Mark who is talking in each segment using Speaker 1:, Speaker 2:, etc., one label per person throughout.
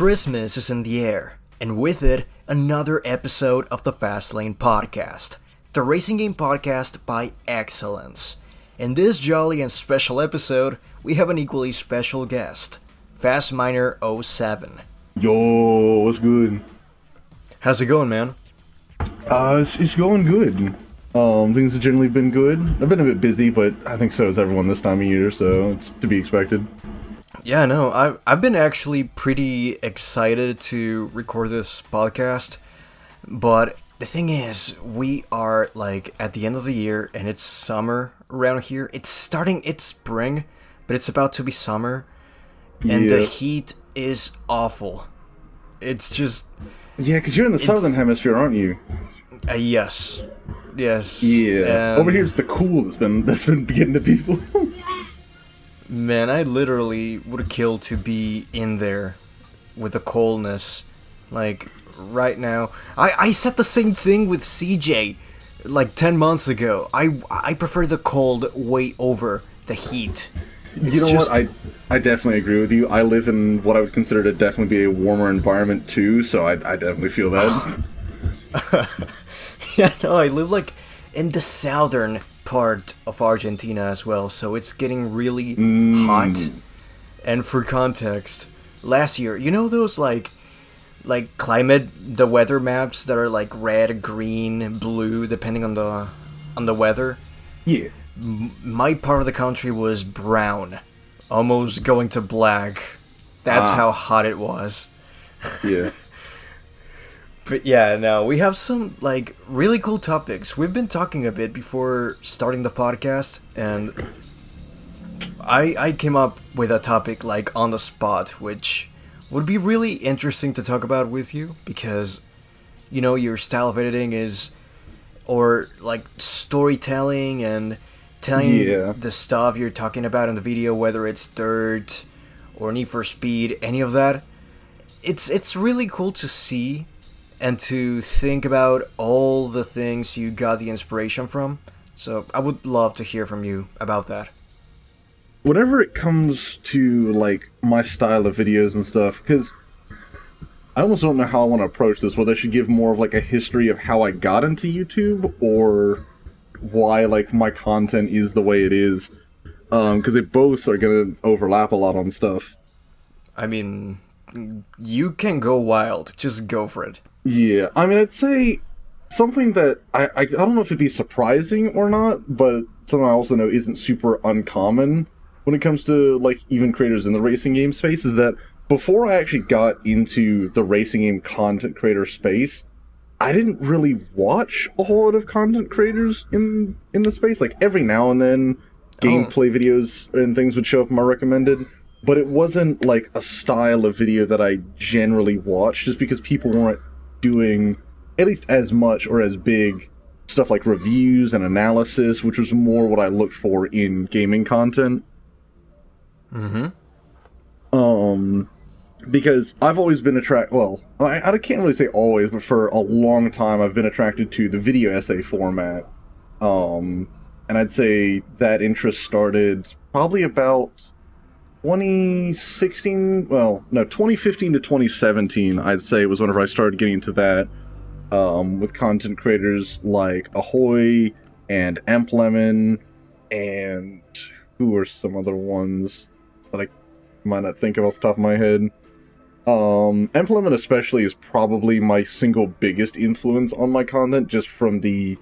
Speaker 1: Christmas is in the air, and with it, another episode of the Fastlane Podcast, the racing game podcast by excellence. In this jolly and special episode, we have an equally special guest, Fastminer07.
Speaker 2: Yo, what's good?
Speaker 1: How's it going, man?
Speaker 2: It's going good. Things have generally been good. I've been a bit busy, but I think so is everyone this time of year, so it's to be expected.
Speaker 1: Yeah, no, I've been actually pretty excited to record this podcast, but the thing is, we are like at the end of the year and it's summer around here. It's spring, but it's about to be summer, and the heat is awful. It's just...
Speaker 2: Yeah, because you're in the southern hemisphere, aren't you?
Speaker 1: Yes.
Speaker 2: Yeah. Over here it's the cool that's been getting to people.
Speaker 1: Man, I literally would kill to be in there with the coldness. Like, right now. I said the same thing with CJ, like 10 months ago. I prefer the cold way over the heat.
Speaker 2: You know what? I definitely agree with you. I live in what I would consider to definitely be a warmer environment too, so I definitely feel that.
Speaker 1: Yeah, no, I live like in the southern part of Argentina as well, so it's getting really hot. And for context, last year, you know those like the weather maps that are like red, green, blue depending on the weather?
Speaker 2: Yeah.
Speaker 1: My part of the country was brown, almost going to black. That's how hot it was.
Speaker 2: Yeah.
Speaker 1: But yeah, no, we have some, like, really cool topics. We've been talking a bit before starting the podcast, and I came up with a topic, like, on the spot, which would be really interesting to talk about with you, because, you know, your style of editing is, or, like, storytelling and telling the stuff you're talking about in the video, whether it's Dirt or Need for Speed, any of that. It's really cool to see and to think about all the things you got the inspiration from. So I would love to hear from you about that.
Speaker 2: Whenever it comes to, like, my style of videos and stuff, because I almost don't know how I want to approach this, whether I should give more of, like, a history of how I got into YouTube, or why, like, my content is the way it is. Because they both are going to overlap a lot on stuff.
Speaker 1: I mean, you can go wild. Just go for it.
Speaker 2: Yeah, I mean, I'd say something that I don't know if it'd be surprising or not, but something I also know isn't super uncommon when it comes to, like, even creators in the racing game space, is that before I actually got into the racing game content creator space, I didn't really watch a whole lot of content creators in the space. Like, every now and then, gameplay videos and things would show up in my recommended, but it wasn't, like, a style of video that I generally watched, just because people weren't doing at least as much or as big stuff like reviews and analysis, which was more what I looked for in gaming content. Because I've always been attracted, well, I can't really say always, but for a long time I've been attracted to the video essay format. And I'd say that interest started probably about 2015 to 2017, I'd say, was whenever I started getting into that, with content creators like Ahoy and Amp Lemon, and who are some other ones that I might not think of off the top of my head. Amp Lemon especially is probably my single biggest influence on my content, just from the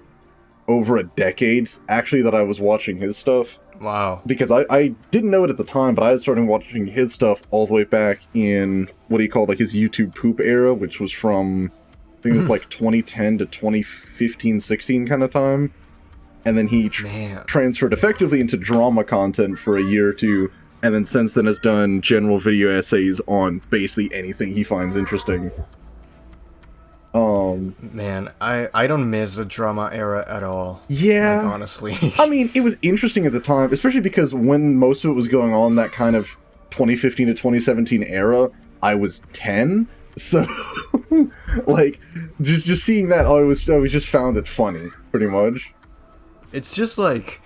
Speaker 2: over a decade, actually, that I was watching his stuff.
Speaker 1: Wow.
Speaker 2: Because I didn't know it at the time, but I had started watching his stuff all the way back in what he called, like, his YouTube poop era, which was from, I think it was like 2010 to 2015, 16 kind of time. And then he transferred effectively into drama content for a year or two, and then since then has done general video essays on basically anything he finds interesting.
Speaker 1: Man, I don't miss the drama era at all.
Speaker 2: Yeah.
Speaker 1: Like, honestly.
Speaker 2: I mean, it was interesting at the time, especially because when most of it was going on, that kind of 2015 to 2017 era, I was 10. So, like, just seeing that, I was just found it funny, pretty much.
Speaker 1: It's just like,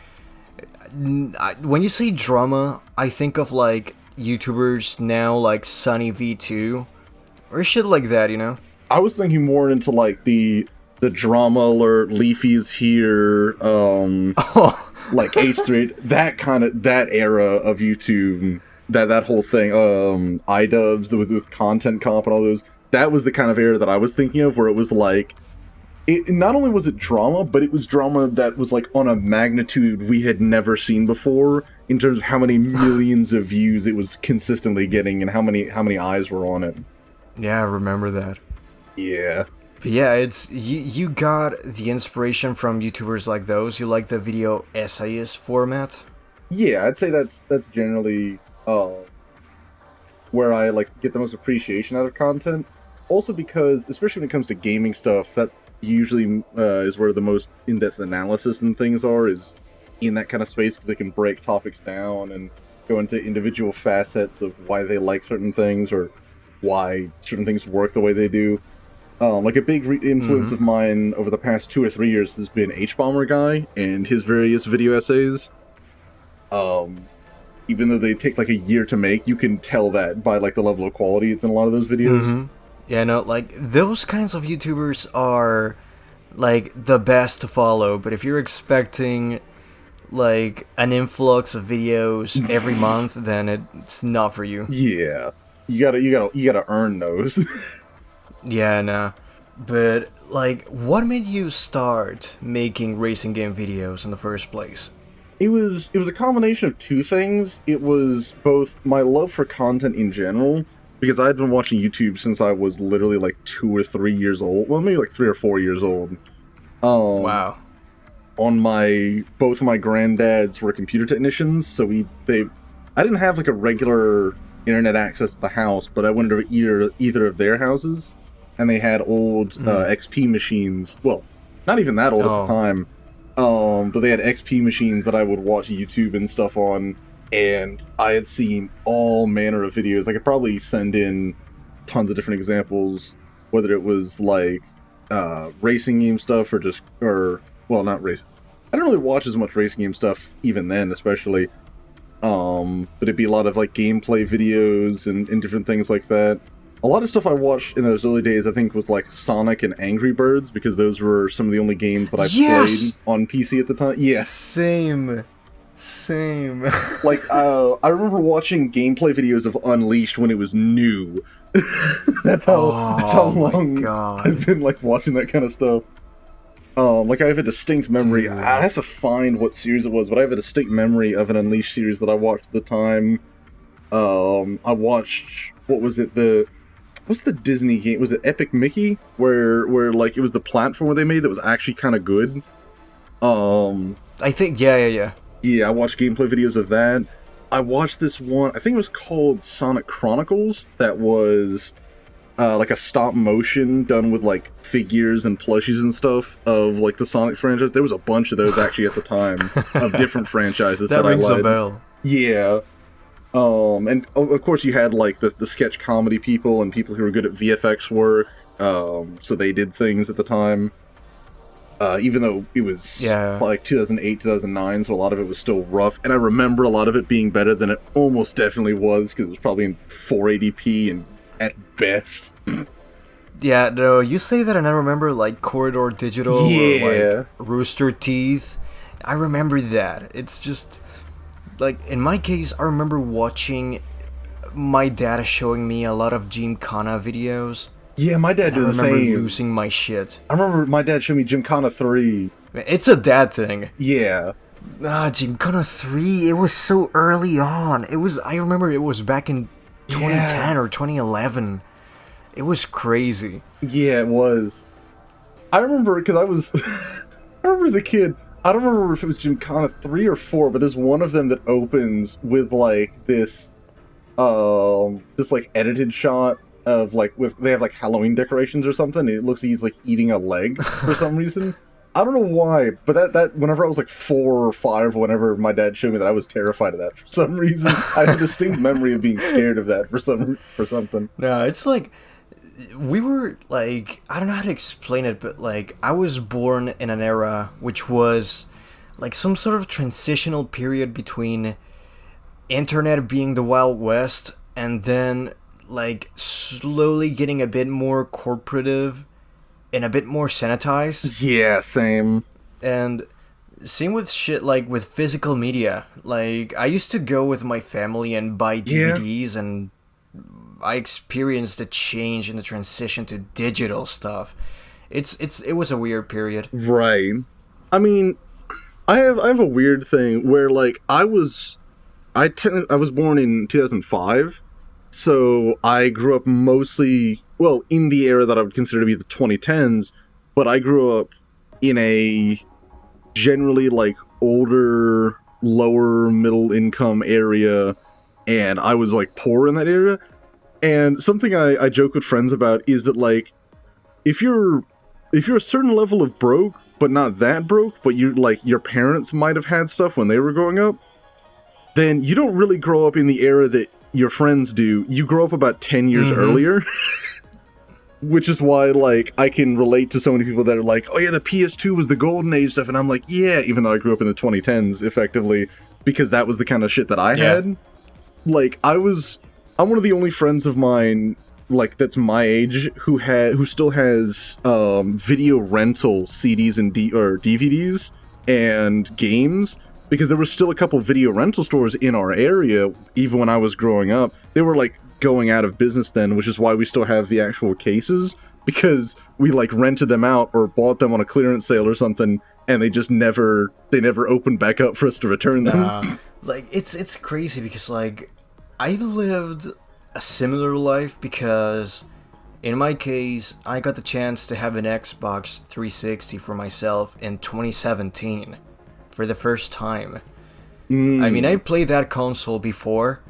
Speaker 1: when you say drama, I think of, like, YouTubers now, like Sunny V2, or shit like that, you know?
Speaker 2: I was thinking more into like the drama alert, Leafy's here,
Speaker 1: Oh,
Speaker 2: like H3, that era of YouTube, that whole thing, iDubbbz with content comp and all those. That was the kind of era that I was thinking of, where it was like, it not only was it drama, but it was drama that was like on a magnitude we had never seen before in terms of how many millions of views it was consistently getting and how many eyes were on it.
Speaker 1: yeah, I remember that.
Speaker 2: Yeah.
Speaker 1: But yeah, it's you got the inspiration from YouTubers like those. You like the video essayist format.
Speaker 2: Yeah, I'd say that's generally where I like get the most appreciation out of content. Also because, especially when it comes to gaming stuff, that usually is where the most in-depth analysis and things are, is in that kind of space, because they can break topics down and go into individual facets of why they like certain things or why certain things work the way they do. Like a big influence of mine over the past 2 or 3 years has been H-Bomber Guy and his various video essays. Even though they take like a year to make, you can tell that by like the level of quality it's in a lot of those videos.
Speaker 1: Yeah, no, like those kinds of YouTubers are like the best to follow, but if you're expecting like an influx of videos every month, then it's not for you.
Speaker 2: Yeah. You gotta earn those.
Speaker 1: Yeah, no. But, like, what made you start making racing game videos in the first place?
Speaker 2: It was a combination of two things. It was both my love for content in general, because I had been watching YouTube since I was literally like 2 or 3 years old. Well, maybe like 3 or 4 years old.
Speaker 1: Wow.
Speaker 2: On both of my granddads were computer technicians, so I didn't have like a regular internet access to the house, but I went to either of their houses. And they had old XP machines. Well, not even that old at the time. But they had XP machines that I would watch YouTube and stuff on. And I had seen all manner of videos. I could probably send in tons of different examples. Whether it was like racing game stuff well, not racing. I don't really watch as much racing game stuff even then, especially. But it'd be a lot of like gameplay videos and different things like that. A lot of stuff I watched in those early days, I think, was like Sonic and Angry Birds, because those were some of the only games that I played on PC at the time. Yeah. Same. Like, I remember watching gameplay videos of Unleashed when it was new. that's how long I've been like watching that kind of stuff. Like I have a distinct memory. Dude. I have to find what series it was, but I have a distinct memory of an Unleashed series that I watched at the time. I watched, what was it, what's the Disney game? Was it Epic Mickey? Where like it was the platformer they made that was actually kind of good.
Speaker 1: I think yeah.
Speaker 2: Yeah, I watched gameplay videos of that. I watched this one, I think it was called Sonic Chronicles, that was like a stop motion done with like figures and plushies and stuff of like the Sonic franchise. There was a bunch of those actually at the time of different franchises that
Speaker 1: rings
Speaker 2: I liked.
Speaker 1: a bell.
Speaker 2: Yeah. And of course you had like the sketch comedy people and people who were good at VFX work, so they did things at the time, even though it was like 2008, 2009, so a lot of it was still rough, and I remember a lot of it being better than it almost definitely was, because it was probably in 480p and at best.
Speaker 1: Yeah, no, you say that and I remember like Corridor Digital or like Rooster Teeth. I remember that. It's just... like, in my case, I remember watching my dad showing me a lot of Gymkhana videos.
Speaker 2: Yeah, my dad did the same. I
Speaker 1: remember losing my shit.
Speaker 2: I remember my dad showed me Gymkhana 3.
Speaker 1: It's a dad thing.
Speaker 2: Yeah.
Speaker 1: Gymkhana 3, it was so early on. I remember it was back in 2010 or 2011. It was crazy.
Speaker 2: Yeah, it was. I remember, because I remember as a kid, I don't remember if it was Gymkhana 3 or 4, but there's one of them that opens with like this like edited shot of like they have like Halloween decorations or something. It looks like he's like eating a leg for some reason. I don't know why, but that whenever I was like 4 or 5, whenever my dad showed me that, I was terrified of that for some reason. I have a distinct memory of being scared of that for something.
Speaker 1: No, it's like we were like, I don't know how to explain it, but like I was born in an era which was like some sort of transitional period between internet being the Wild West and then like slowly getting a bit more corporative and a bit more sanitized.
Speaker 2: Yeah, same.
Speaker 1: And same with shit like with physical media. Like I used to go with my family and buy
Speaker 2: Yeah.
Speaker 1: DVDs, and I experienced the change in the transition to digital stuff. It was a weird period.
Speaker 2: Right. I mean, I have a weird thing where like I was born in 2005, so I grew up mostly, well, in the era that I would consider to be the 2010s, but I grew up in a generally like older, lower middle income area, and I was like poor in that area. And something I joke with friends about is that like if you're a certain level of broke, but not that broke, but you like your parents might have had stuff when they were growing up, then you don't really grow up in the era that your friends do. You grow up about 10 years earlier. Which is why, like, I can relate to so many people that are like, oh yeah, the PS2 was the golden age stuff, and I'm like, yeah, even though I grew up in the 2010s, effectively, because that was the kind of shit that I had. Like, I'm one of the only friends of mine, like, that's my age, who still has, video rental CDs and DVDs and games, because there were still a couple video rental stores in our area, even when I was growing up. They were, like, going out of business then, which is why we still have the actual cases, because we like rented them out or bought them on a clearance sale or something, and they never opened back up for us to return them.
Speaker 1: Like it's crazy because like I lived a similar life, because in my case I got the chance to have an Xbox 360 for myself in 2017 for the first time. I mean, I played that console before,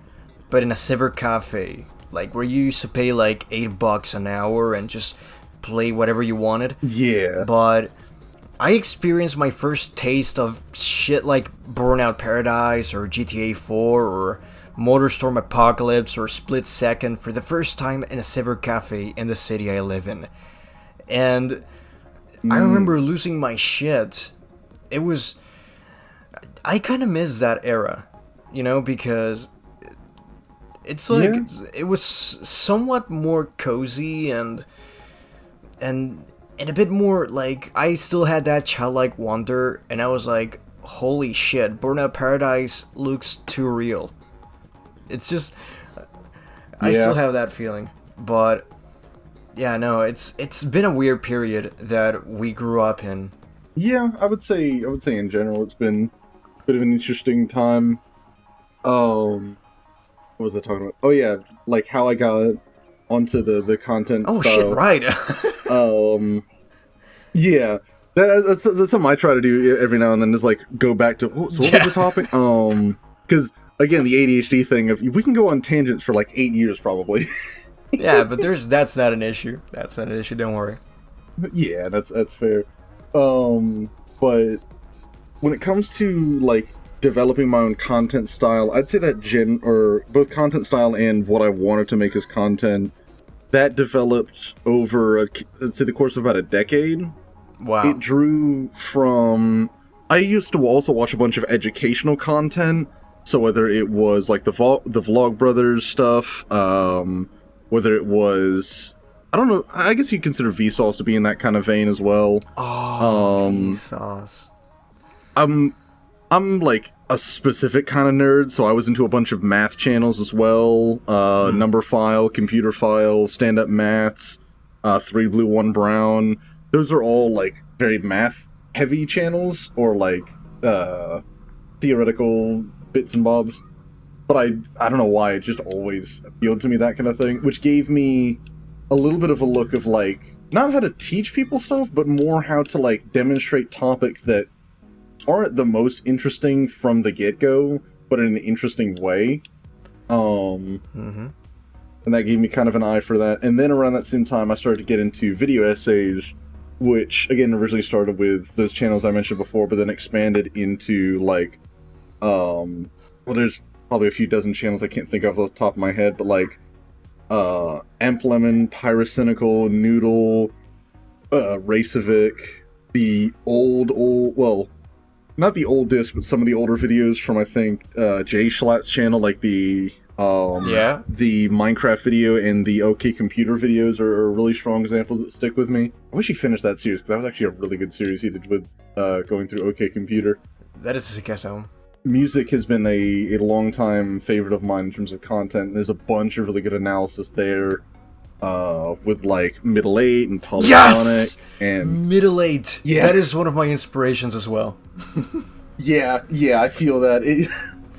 Speaker 1: but in a cyber cafe, like where you used to pay like $8 an hour and just play whatever you wanted.
Speaker 2: Yeah.
Speaker 1: But I experienced my first taste of shit like Burnout Paradise or GTA 4 or Motorstorm Apocalypse or Split Second for the first time in a cyber cafe in the city I live in. And I remember losing my shit. I kind of miss that era, you know, because it's like it was somewhat more cozy and a bit more like I still had that childlike wonder, and I was like, holy shit, Burnout Paradise looks too real. It's just I still have that feeling. But yeah, no, it's been a weird period that we grew up in.
Speaker 2: Yeah, I would say in general it's been a bit of an interesting time. What was I talking about? Oh yeah, like how I got onto the content style.
Speaker 1: Shit, right.
Speaker 2: Yeah, that's something I try to do every now and then, is like go back to, so what was the topic? Because again, the ADHD thing, if we can go on tangents for like 8 years probably.
Speaker 1: Yeah, but that's not an issue. That's not an issue, don't worry.
Speaker 2: Yeah, that's fair. But when it comes to like developing my own content style, I'd say that both content style and what I wanted to make as content, that developed over I'd say the course of about a decade.
Speaker 1: Wow.
Speaker 2: It drew from, I used to also watch a bunch of educational content, so whether it was like the Vlog Brothers stuff, whether it was, I don't know, I guess you consider Vsauce to be in that kind of vein as well.
Speaker 1: Vsauce.
Speaker 2: I'm like a specific kind of nerd, so I was into a bunch of math channels as well. Number File, Computer File, Stand Up Maths, 3 Blue 1 Brown. Those are all like very math heavy channels, or like theoretical bits and bobs. But I don't know why, it just always appealed to me, that kind of thing, which gave me a little bit of a look of like not how to teach people stuff, but more how to like demonstrate topics that aren't the most interesting from the get-go, but in an interesting way. And that gave me kind of an eye for that. And then around that same time, I started to get into video essays, which again originally started with those channels I mentioned before, but then expanded into like, well, there's probably a few dozen channels I can't think of off the top of my head, but like Amp Lemon, Pyrocynical, Noodle, Racevic, the well, not the oldest, but some of the older videos from, I think, Jay Schlatt's channel, like the
Speaker 1: Yeah.
Speaker 2: The Minecraft video and the OK Computer videos are really strong examples that stick with me. I wish he finished that series, because that was actually a really good series he did with going through OK Computer.
Speaker 1: That is a sick sound.
Speaker 2: Music has been a long-time favorite of mine in terms of content. There's a bunch of really good analysis there, with like Middle 8 and Polyphonic and
Speaker 1: Middle 8.
Speaker 2: Yeah.
Speaker 1: That is one of my inspirations as well.
Speaker 2: yeah, I feel that.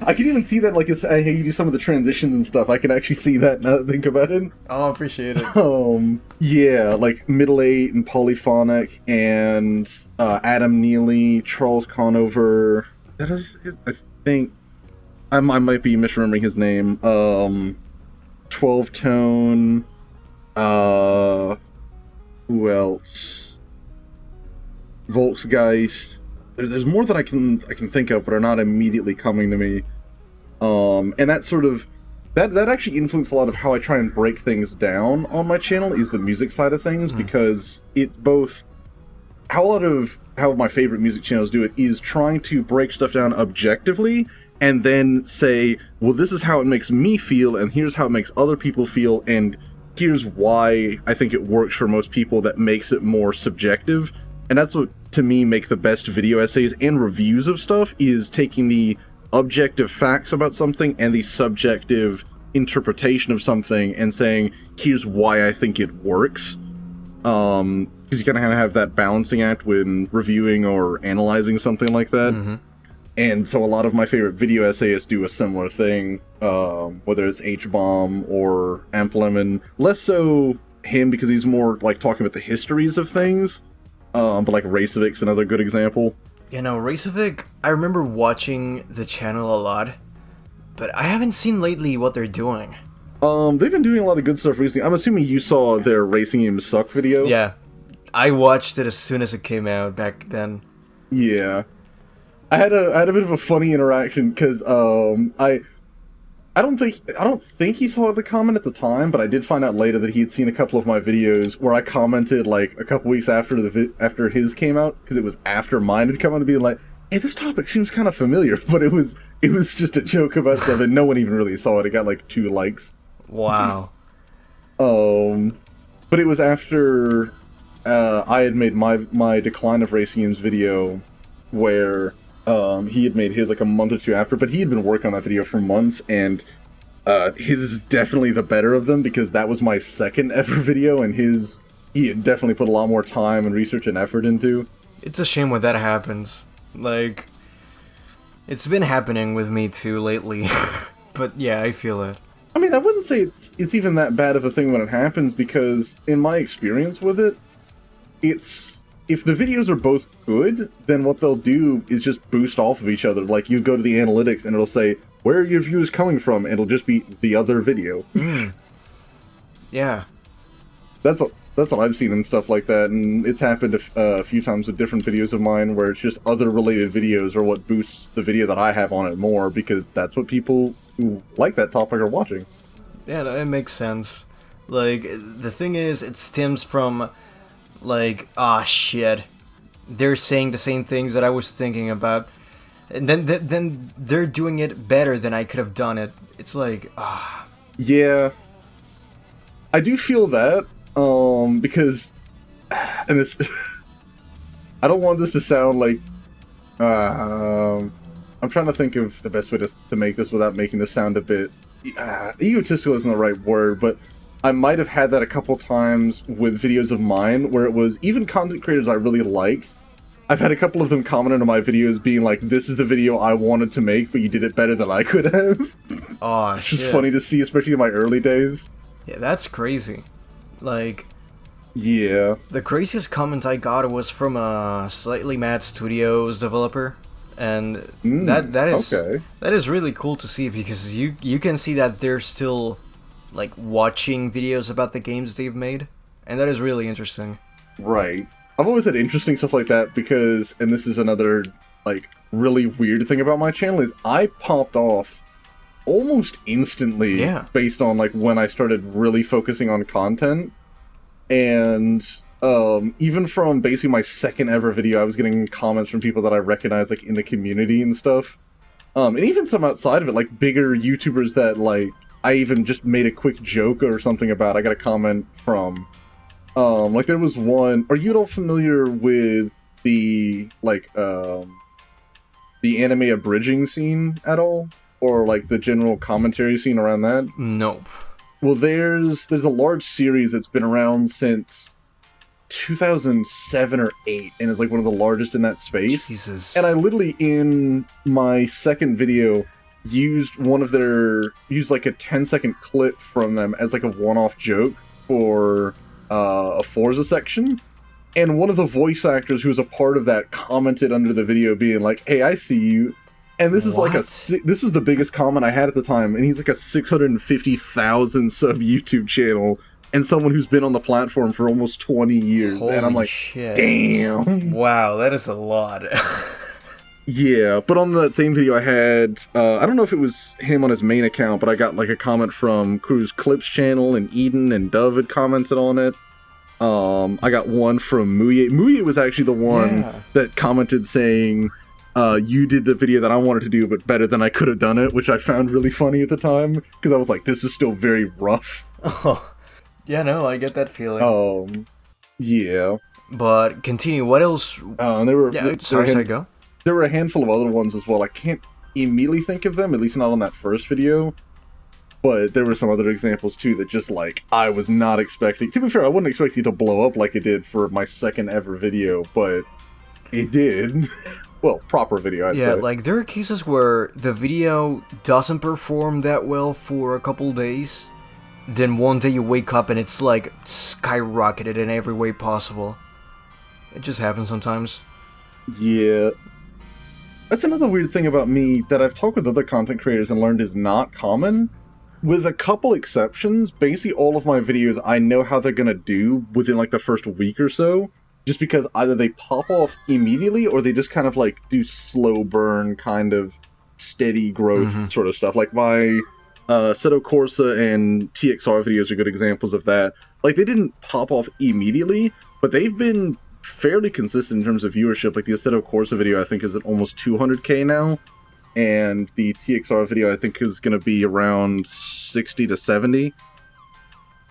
Speaker 2: I can even see that, like, how you do some of the transitions and stuff. I can actually see that now that I think about it.
Speaker 1: Oh, I appreciate it.
Speaker 2: Yeah, like Middle 8 and Polyphonic and Adam Neely, Charles Conover. That is, I think, I might be misremembering his name. 12 Tone. Who else? Volksgeist. There's more that I can think of, but are not immediately coming to me. And that sort of that actually influenced a lot of how I try and break things down on my channel, is the music side of things, because it's both how my favorite music channels do it is trying to break stuff down objectively and then say, well, this is how it makes me feel, and here's how it makes other people feel, and here's why I think it works for most people that makes it more subjective. And that's what, to me, make the best video essays and reviews of stuff, is taking the objective facts about something and the subjective interpretation of something and saying, here's why I think it works. Because you kind of have that balancing act when reviewing or analyzing something like that. And so a lot of my favorite video essayists do a similar thing, whether it's H-Bomb or Amplemon. Less so him, because he's more like talking about the histories of things. But like Racevic's another good example.
Speaker 1: You know, Racevic, I remember watching the channel a lot, but I haven't seen lately what they're doing.
Speaker 2: They've been doing a lot of good stuff recently. I'm assuming you saw their Racing Games Suck video.
Speaker 1: Yeah, I watched it as soon as it came out back then.
Speaker 2: Yeah, I had a bit of a funny interaction because I don't think he saw the comment at the time, but I did find out later that he had seen a couple of my videos where I commented like a couple weeks after after his came out, because it was after mine had come out, to be like, hey, this topic seems kind of familiar, but it was just a joke about stuff, and no one even really saw it. It got like 2 likes.
Speaker 1: Wow.
Speaker 2: But it was after I had made my Decline of Racing Games video, where he had made his like a month or 2 after, but he had been working on that video for months, and his is definitely the better of them, because that was my second ever video, and he had definitely put a lot more time and research and effort into.
Speaker 1: It's a shame when that happens. Like, it's been happening with me too lately. But yeah, I feel it.
Speaker 2: I mean, I wouldn't say it's even that bad of a thing when it happens, because in my experience with it, it's, if the videos are both good, then what they'll do is just boost off of each other. Like, you go to the analytics and it'll say, where are your views coming from? And it'll just be the other video.
Speaker 1: Yeah.
Speaker 2: That's what I've seen and stuff like that, and it's happened a few times with different videos of mine where it's just other related videos are what boosts the video that I have on it more, because that's what people who like that topic are watching.
Speaker 1: Yeah, it makes sense. Like, the thing is, it stems from, like, shit, they're saying the same things that I was thinking about, and then they're doing it better than I could have done it. It's like,
Speaker 2: Yeah. I do feel that, because, and this, I don't want this to sound like, I'm trying to think of the best way to make this without making this sound a bit, egotistical isn't the right word, but I might have had that a couple times with videos of mine, where it was, even content creators I really like, I've had a couple of them comment on my videos being like, this is the video I wanted to make, but you did it better than I could have.
Speaker 1: oh,
Speaker 2: It's
Speaker 1: shit.
Speaker 2: just funny to see, especially in my early days.
Speaker 1: Yeah, that's crazy. Like,
Speaker 2: Yeah.
Speaker 1: the craziest comment I got was from a Slightly Mad Studios developer, and that is really cool to see, because you can see that they're still like watching videos about the games they've made, and that is really interesting.
Speaker 2: Right. I've always had interesting stuff like that because, and this is another like really weird thing about my channel, is I popped off almost instantly,
Speaker 1: Yeah.
Speaker 2: based on like when I started really focusing on content. And even from basically my second ever video, I was getting comments from people that I recognize like in the community and stuff. And even some outside of it, like bigger YouTubers that like I even just made a quick joke or something about. I got a comment from, like there was one. Are you at all familiar with the the anime abridging scene at all, or like the general commentary scene around that?
Speaker 1: Nope.
Speaker 2: Well, there's a large series that's been around since 2007 or 8, and is like one of the largest in that space.
Speaker 1: Jesus.
Speaker 2: And I literally, in my second video, used like a 10-second clip from them as like a one-off joke for a Forza section. And one of the voice actors who was a part of that commented under the video being like, "Hey, I see you." And this is this was the biggest comment I had at the time, and he's like a 650,000 sub YouTube channel, and someone who's been on the platform for almost 20 years.
Speaker 1: Holy
Speaker 2: and I'm like,
Speaker 1: shit.
Speaker 2: damn.
Speaker 1: Wow, that is a lot.
Speaker 2: Yeah, but on that same video I had, I don't know if it was him on his main account, but I got like a comment from Cruz Clips channel, and Eden and Dove had commented on it. I got one from Muye. Muye was actually the one that commented saying, you did the video that I wanted to do, but better than I could have done it, which I found really funny at the time, because I was like, this is still very rough.
Speaker 1: Oh, yeah, no, I get that feeling.
Speaker 2: Yeah.
Speaker 1: But continue, what else? Sorry, go.
Speaker 2: There were a handful of other ones as well. I can't immediately think of them, at least not on that first video. But there were some other examples too that just like, I was not expecting. To be fair, I wasn't expecting it to blow up like it did for my second ever video, but it did. Well, proper video, I'd say.
Speaker 1: Yeah, like there are cases where the video doesn't perform that well for a couple days. Then one day you wake up and it's like skyrocketed in every way possible. It just happens sometimes.
Speaker 2: Yeah. That's another weird thing about me that I've talked with other content creators and learned is not common. With a couple exceptions, basically all of my videos, I know how they're gonna do within like the first week or so, just because either they pop off immediately or they just kind of like do slow burn, kind of steady growth sort of stuff. Like my Seto Corsa and TXR videos are good examples of that. Like they didn't pop off immediately, but they've been fairly consistent in terms of viewership. Like the Seto Corsa video I think is at almost 200k now. And the TXR video, I think, is going to be around 60 to 70.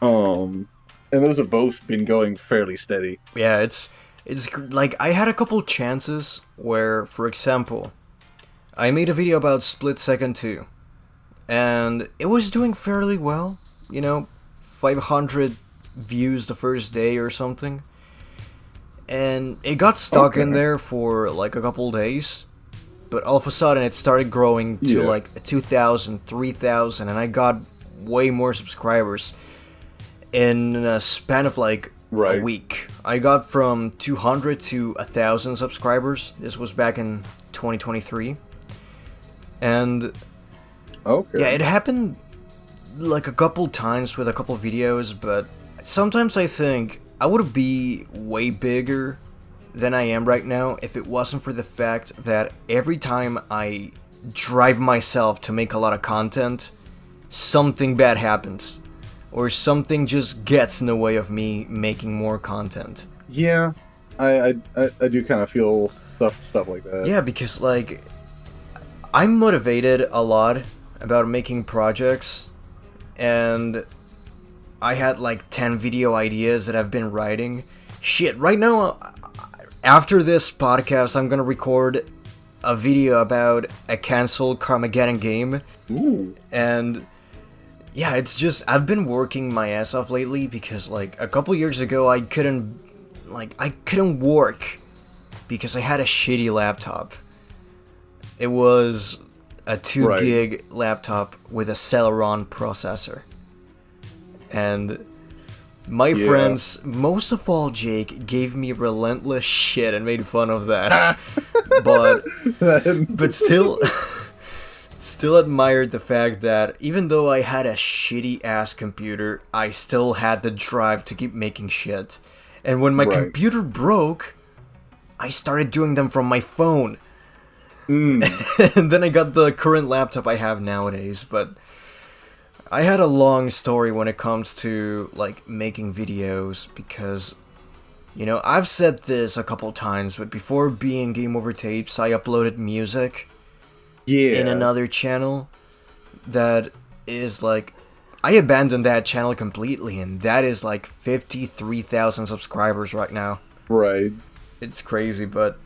Speaker 2: And those have both been going fairly steady.
Speaker 1: Yeah, it's like, I had a couple chances where, for example, I made a video about Split Second 2. And it was doing fairly well. 500 views the first day or something. And it got stuck in there for, like, a couple days. But all of a sudden, it started growing to like 2,000, 3,000, and I got way more subscribers in a span of like a week. I got from 200 to 1,000 subscribers. This was back in 2023. And yeah, it happened like a couple times with a couple videos, but sometimes I think I would be way bigger than I am right now if it wasn't for the fact that every time I drive myself to make a lot of content, something bad happens. Or something just gets in the way of me making more content.
Speaker 2: Yeah, I do kind of feel stuff like that.
Speaker 1: Yeah, because like, I'm motivated a lot about making projects, and I had like 10 video ideas that I've been writing. Shit, right now, after this podcast, I'm gonna record a video about a cancelled Carmageddon game.
Speaker 2: Ooh.
Speaker 1: And yeah, it's just, I've been working my ass off lately because like a couple years ago I couldn't work because I had a shitty laptop. It was a 2 gig laptop with a Celeron processor. And my friends, most of all Jake, gave me relentless shit and made fun of that. but still admired the fact that even though I had a shitty ass computer, I still had the drive to keep making shit. And when my computer broke, I started doing them from my phone. And then I got the current laptop I have nowadays, but I had a long story when it comes to, like, making videos, because, I've said this a couple times, but before being Game Over Tapes, I uploaded music in another channel that is, like, I abandoned that channel completely, and that is like 53,000 subscribers right now.
Speaker 2: Right.
Speaker 1: It's crazy, but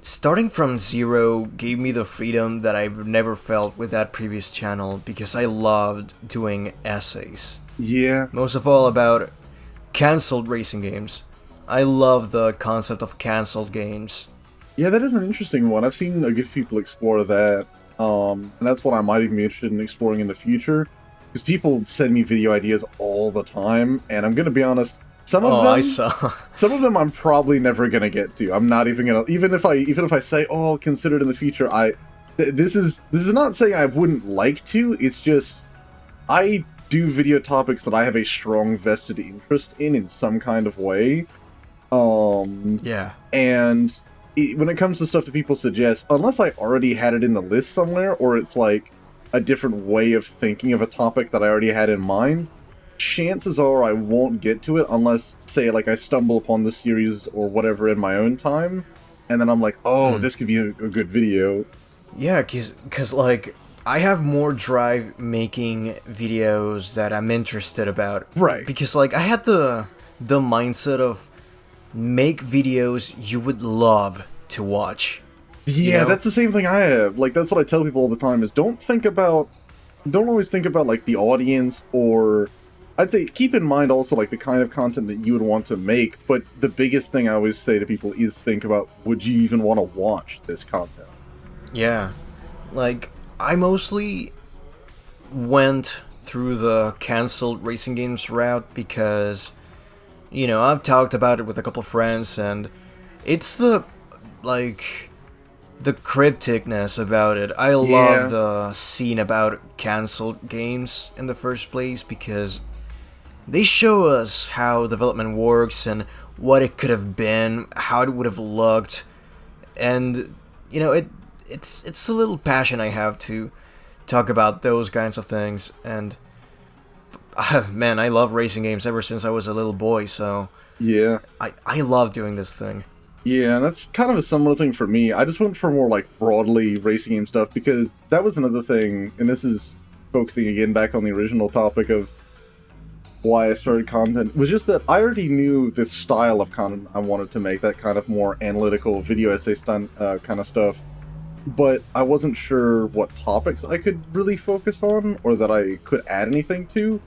Speaker 1: starting from zero gave me the freedom that I've never felt with that previous channel, because I loved doing essays.
Speaker 2: Yeah.
Speaker 1: Most of all about cancelled racing games. I love the concept of cancelled games.
Speaker 2: Yeah, that is an interesting one. I've seen a good people explore that. And that's what I might even be interested in exploring in the future. Because people send me video ideas all the time, and I'm gonna be honest, some of them,
Speaker 1: I saw.
Speaker 2: some of them I'm probably never gonna get to. I'm not even gonna, even if I say, oh, I'll consider it in the future. This is not saying I wouldn't like to. It's just I do video topics that I have a strong vested interest in some kind of way.
Speaker 1: Yeah.
Speaker 2: And when it comes to stuff that people suggest, unless I already had it in the list somewhere, or it's like a different way of thinking of a topic that I already had in mind, chances are I won't get to it unless, say, like I stumble upon the series or whatever in my own time, and then I'm like, oh, this could be a good video.
Speaker 1: Yeah, cause like, I have more drive making videos that I'm interested about.
Speaker 2: Right.
Speaker 1: Because like, I had the mindset of make videos you would love to watch.
Speaker 2: Yeah,
Speaker 1: you know?
Speaker 2: That's the same thing I have. Like, that's what I tell people all the time, is don't always think about, like, the audience, or I'd say keep in mind also, like, the kind of content that you would want to make, but the biggest thing I always say to people is think about, would you even want to watch this content?
Speaker 1: Yeah. Like, I mostly went through the cancelled racing games route because, you know, I've talked about it with a couple friends, and it's the crypticness about it. I love the scene about cancelled games in the first place, because they show us how development works and what it could have been, how it would have looked, and you know, it's a little passion I have to talk about those kinds of things. And man, I love racing games ever since I was a little boy, so
Speaker 2: yeah,
Speaker 1: I love doing this thing.
Speaker 2: Yeah, and that's kind of a similar thing for me. I just went for more, like, broadly racing game stuff, because that was another thing, and this is focusing again back on the original topic of why I started content, was just that I already knew the style of content I wanted to make, that kind of more analytical video essay kind of stuff, but I wasn't sure what topics I could really focus on, or that I could add anything to,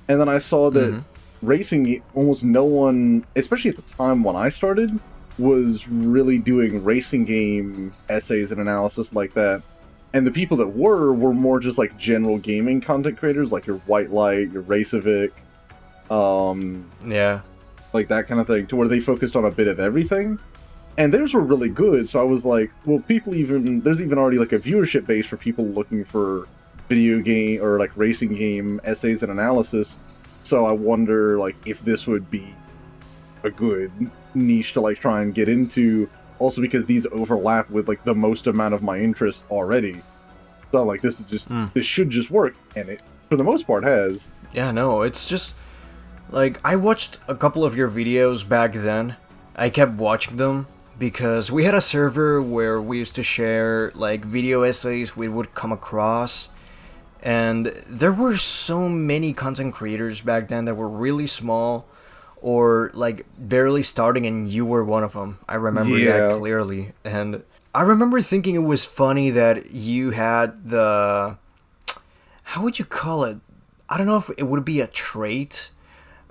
Speaker 2: and then I saw that racing, almost no one, especially at the time when I started, was really doing racing game essays and analysis like that. And the people that were more just like general gaming content creators, like your White Light, your Raceovic,
Speaker 1: yeah,
Speaker 2: like that kind of thing, to where they focused on a bit of everything. And theirs were really good, so I was like, well, there's even already like a viewership base for people looking for video game or like racing game essays and analysis. So I wonder like if this would be a good niche to like try and get into, also because these overlap with like the most amount of my interest already. So like this should just work, and it for the most part has.
Speaker 1: Yeah, no, it's just like, I watched a couple of your videos back then. I kept watching them because we had a server where we used to share like video essays we would come across, and there were so many content creators back then that were really small or like barely starting, and you were one of them. I remember that clearly, and I remember thinking it was funny that you had the, how would you call it? I don't know if it would be a trait,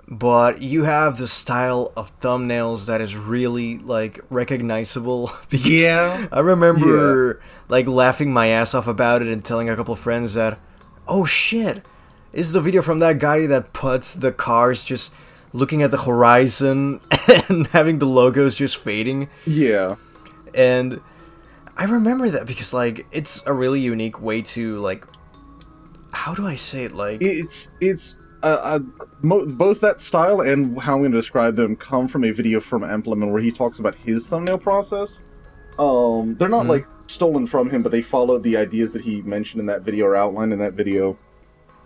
Speaker 1: but you have the style of thumbnails that is really like recognizable.
Speaker 2: Yeah,
Speaker 1: I remember like laughing my ass off about it and telling a couple of friends that, oh shit, is the video from that guy that puts the cars just looking at the horizon and having the logos just fading.
Speaker 2: Yeah.
Speaker 1: And I remember that because like it's a really unique way to like, how do I say it, like
Speaker 2: it's both that style and how I'm going to describe them come from a video from Implement where he talks about his thumbnail process. They're not like stolen from him, but they follow the ideas that he mentioned in that video or outlined in that video,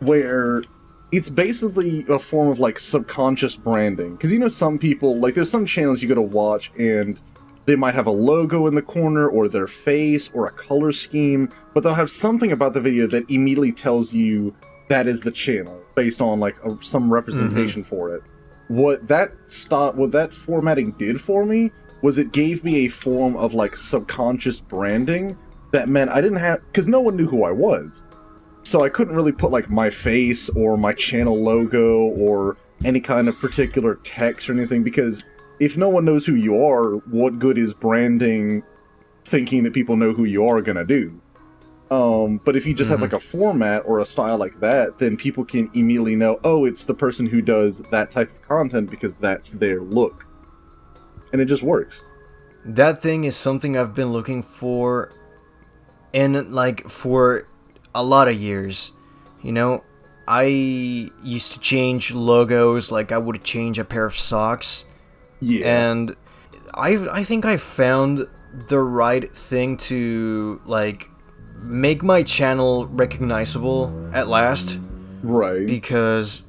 Speaker 2: where it's basically a form of like subconscious branding. Because you know, some people, like there's some channels you go to watch and they might have a logo in the corner or their face or a color scheme, but they'll have something about the video that immediately tells you that is the channel based on like some representation for it. What that formatting did for me was it gave me a form of like subconscious branding that meant I didn't have, because no one knew who I was. So I couldn't really put like my face or my channel logo or any kind of particular text or anything, because if no one knows who you are, what good is branding thinking that people know who you are gonna do? But if you just have like a format or a style like that, then people can immediately know, oh, it's the person who does that type of content because that's their look. And it just works.
Speaker 1: That thing is something I've been looking for for a lot of years. You know, I used to change logos, like I would change a pair of socks.
Speaker 2: Yeah.
Speaker 1: And I think I found the right thing to, like, make my channel recognizable at last.
Speaker 2: Right.
Speaker 1: Because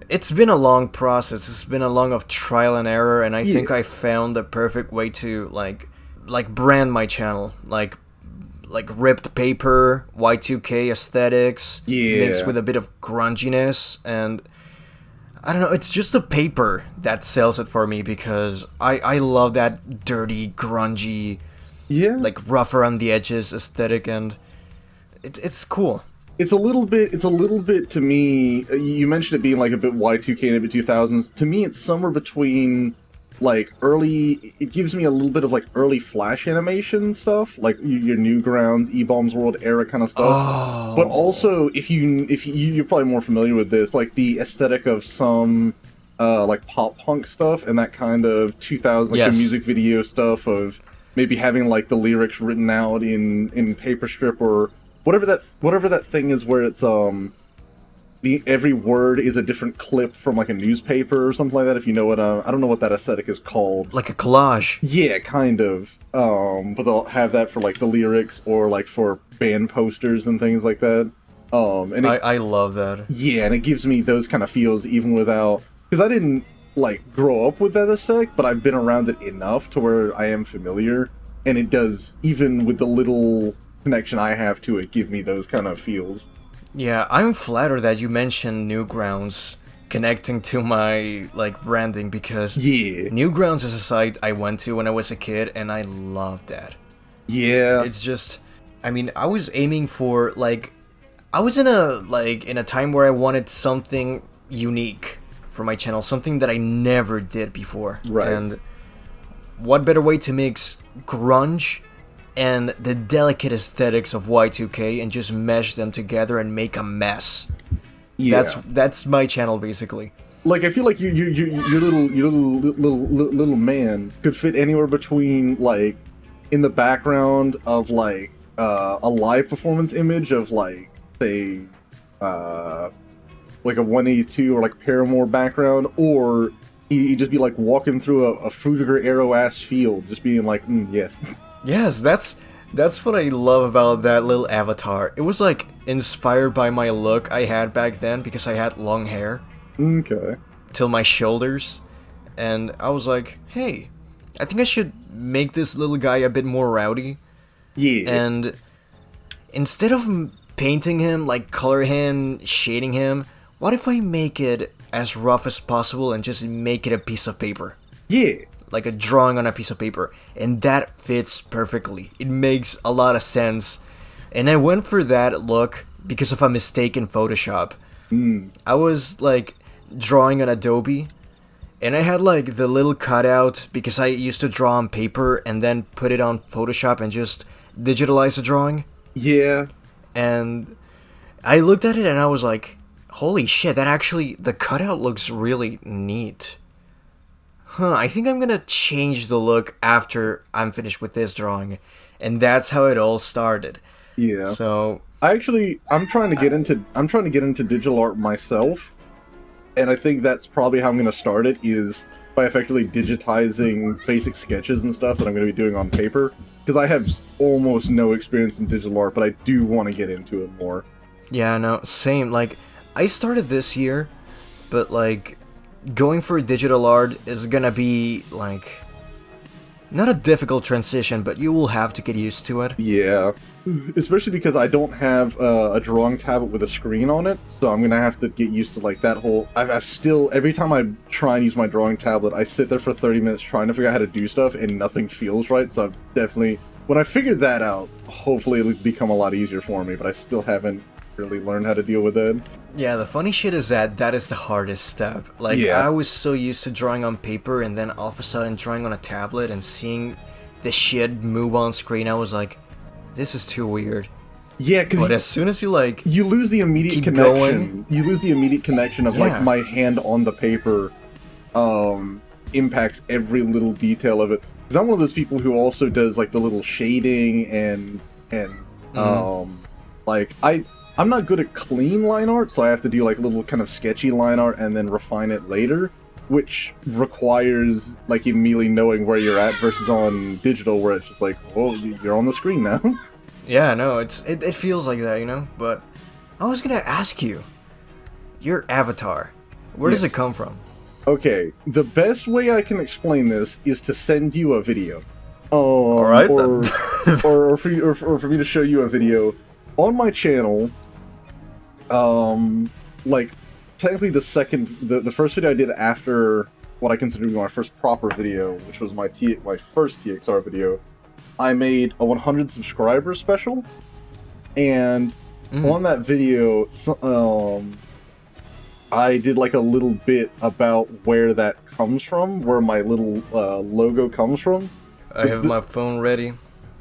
Speaker 1: it's been a long process. It's been a long of trial and error, and I think I found the perfect way to like brand my channel, like ripped paper, Y2K aesthetics, mixed with a bit of grunginess, and I don't know, it's just the paper that sells it for me, because I love that dirty, grungy, like rough around the edges aesthetic, and it's cool.
Speaker 2: It's a little bit to me, you mentioned it being like a bit Y2K and a bit 2000s. To me, it's somewhere between like it gives me a little bit of like early Flash animation stuff, like your Newgrounds, E-Bombs World era kind of stuff.
Speaker 1: Oh.
Speaker 2: But also, if you're probably more familiar with this, like the aesthetic of some like pop punk stuff and that kind of 2000s, like the music video stuff of maybe having like the lyrics written out in paper strip or whatever that thing is where it's every word is a different clip from like a newspaper or something like that. If you know what I don't know what that aesthetic is called.
Speaker 1: Like a collage.
Speaker 2: Yeah, kind of. But they'll have that for like the lyrics or like for band posters and things like that. And
Speaker 1: I love that.
Speaker 2: Yeah, and it gives me those kind of feels even without, because I didn't like grow up with that aesthetic, but I've been around it enough to where I am familiar, and it does, even with the little connection I have to it, give me those kind of feels.
Speaker 1: Yeah, I'm flattered that you mentioned Newgrounds connecting to my like branding, because Newgrounds is a site I went to when I was a kid, and I loved that.
Speaker 2: Yeah,
Speaker 1: it's just, I mean, I was aiming for like, I was in a time where I wanted something unique for my channel, something that I never did before.
Speaker 2: Right.
Speaker 1: And what better way to mix grunge and the delicate aesthetics of Y2K and just mesh them together and make a mess. Yeah. That's my channel basically.
Speaker 2: Like, I feel like your little man could fit anywhere between like in the background of like a live performance image of like, say, like a 182 or like Paramore background, or he'd just be like walking through a Fruitiger Arrow ass field, just being like, yes.
Speaker 1: Yes, that's what I love about that little avatar. It was like inspired by my look I had back then, because I had long hair.
Speaker 2: Okay.
Speaker 1: Till my shoulders, and I was like, hey, I think I should make this little guy a bit more rowdy.
Speaker 2: Yeah.
Speaker 1: And instead of painting him, like color him, shading him, what if I make it as rough as possible and just make it a piece of paper?
Speaker 2: Yeah.
Speaker 1: Like a drawing on a piece of paper. And that fits perfectly. It makes a lot of sense. And I went for that look because of a mistake in Photoshop. I was like drawing on Adobe, and I had like the little cutout, because I used to draw on paper and then put it on Photoshop and just digitalize the drawing.
Speaker 2: Yeah.
Speaker 1: And I looked at it and I was like, holy shit, the cutout looks really neat. I think I'm gonna change the look after I'm finished with this drawing. And that's how it all started.
Speaker 2: Yeah.
Speaker 1: So
Speaker 2: I'm trying to get into digital art myself, and I think that's probably how I'm gonna start it, is by effectively digitizing basic sketches and stuff that I'm gonna be doing on paper. Because I have almost no experience in digital art, but I do want to get into it more.
Speaker 1: Yeah, no, same. Like, I started this year, but like, going for digital art is gonna be like, not a difficult transition, but you will have to get used to it.
Speaker 2: Yeah. especially because I don't have a drawing tablet with a screen on it, so I'm gonna have to get used to like that whole. I've still every time I try and use my drawing tablet, I sit there for 30 minutes trying to figure out how to do stuff, and nothing feels right. So I'm definitely, when I figured that out, hopefully it'll become a lot easier for me. But I still haven't really learned how to deal with it.
Speaker 1: Yeah, the funny shit is that is the hardest step. Like,
Speaker 2: Yeah.
Speaker 1: I was so used to drawing on paper, and then all of a sudden drawing on a tablet and seeing the shit move on screen, I was like, this is too weird.
Speaker 2: Yeah, because
Speaker 1: But as soon as you, like,
Speaker 2: you lose the immediate
Speaker 1: keep
Speaker 2: connection.
Speaker 1: going.
Speaker 2: You lose the immediate connection of
Speaker 1: Yeah.
Speaker 2: like my hand on the paper impacts every little detail of it. Because I'm one of those people who also does like the little shading and like I'm not good at clean line art, so I have to do like little kind of sketchy line art and then refine it later, which requires like immediately knowing where you're at versus on digital where it's just like, well, you're on the screen now.
Speaker 1: yeah, no, it feels like that, you know? But I was gonna ask you, your avatar, where does
Speaker 2: Yes.
Speaker 1: it come from?
Speaker 2: Okay, the best way I can explain this is to send you a video.
Speaker 1: Alright,
Speaker 2: or for me to show you a video on my channel. Like, technically the first video I did after what I consider to be my first proper video, which was my first TXR video, I made a 100 subscriber special, and on that video, I did like a little bit about where that comes from, where my little logo comes from.
Speaker 1: I have my phone ready.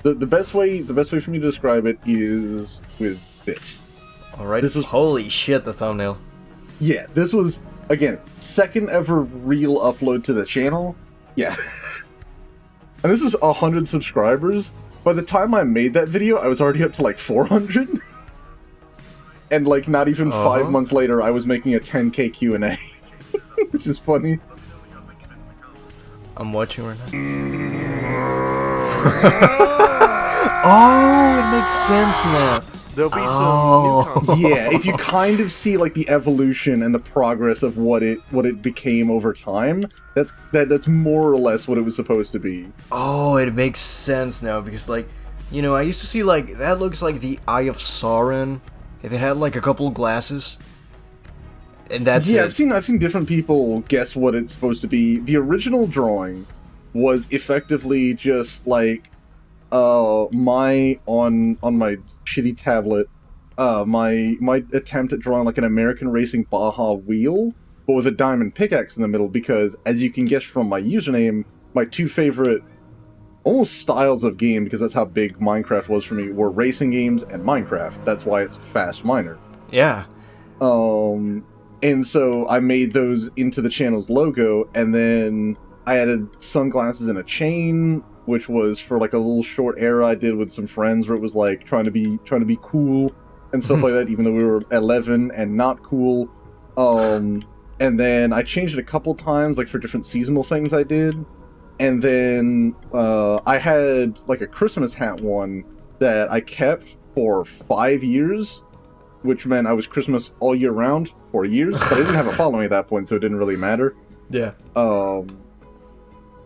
Speaker 2: The best way for me to describe it is with this.
Speaker 1: Alright,
Speaker 2: This is-
Speaker 1: holy shit, the thumbnail.
Speaker 2: Yeah, this was, again, second ever real upload to the channel. Yeah. And this was 100 subscribers. By the time I made that video, I was already up to like 400. And like not even 5 months later, I was making a 10K Q&A. Which is funny.
Speaker 1: I'm watching right now. Oh, it makes sense now.
Speaker 3: There'll be some new
Speaker 2: Yeah, if you kind of see like the evolution and the progress of what it became over time, that's more or less what it was supposed to be.
Speaker 1: Oh, it makes sense now because, like, you know, I used to see like that looks like the Eye of Sauron if it had like a couple glasses, and that's
Speaker 2: Yeah,
Speaker 1: it.
Speaker 2: I've seen different people guess what it's supposed to be. The original drawing was effectively just like my on my shitty tablet, my attempt at drawing like an American racing Baja wheel, but with a diamond pickaxe in the middle, because as you can guess from my username, my two favorite almost styles of game, because that's how big Minecraft was for me, were racing games and Minecraft. That's why it's Fastminer.
Speaker 1: Yeah.
Speaker 2: And so I made those into the channel's logo, and then I added sunglasses and a chain, which was for like a little short era I did with some friends, where it was like trying to be cool and stuff like that, even though we were 11 and not cool. And then I changed it a couple times, like for different seasonal things I did. And then I had like a Christmas hat one that I kept for 5 years, which meant I was Christmas all year round for years, but I didn't have a following at that point, so it didn't really matter.
Speaker 1: Yeah.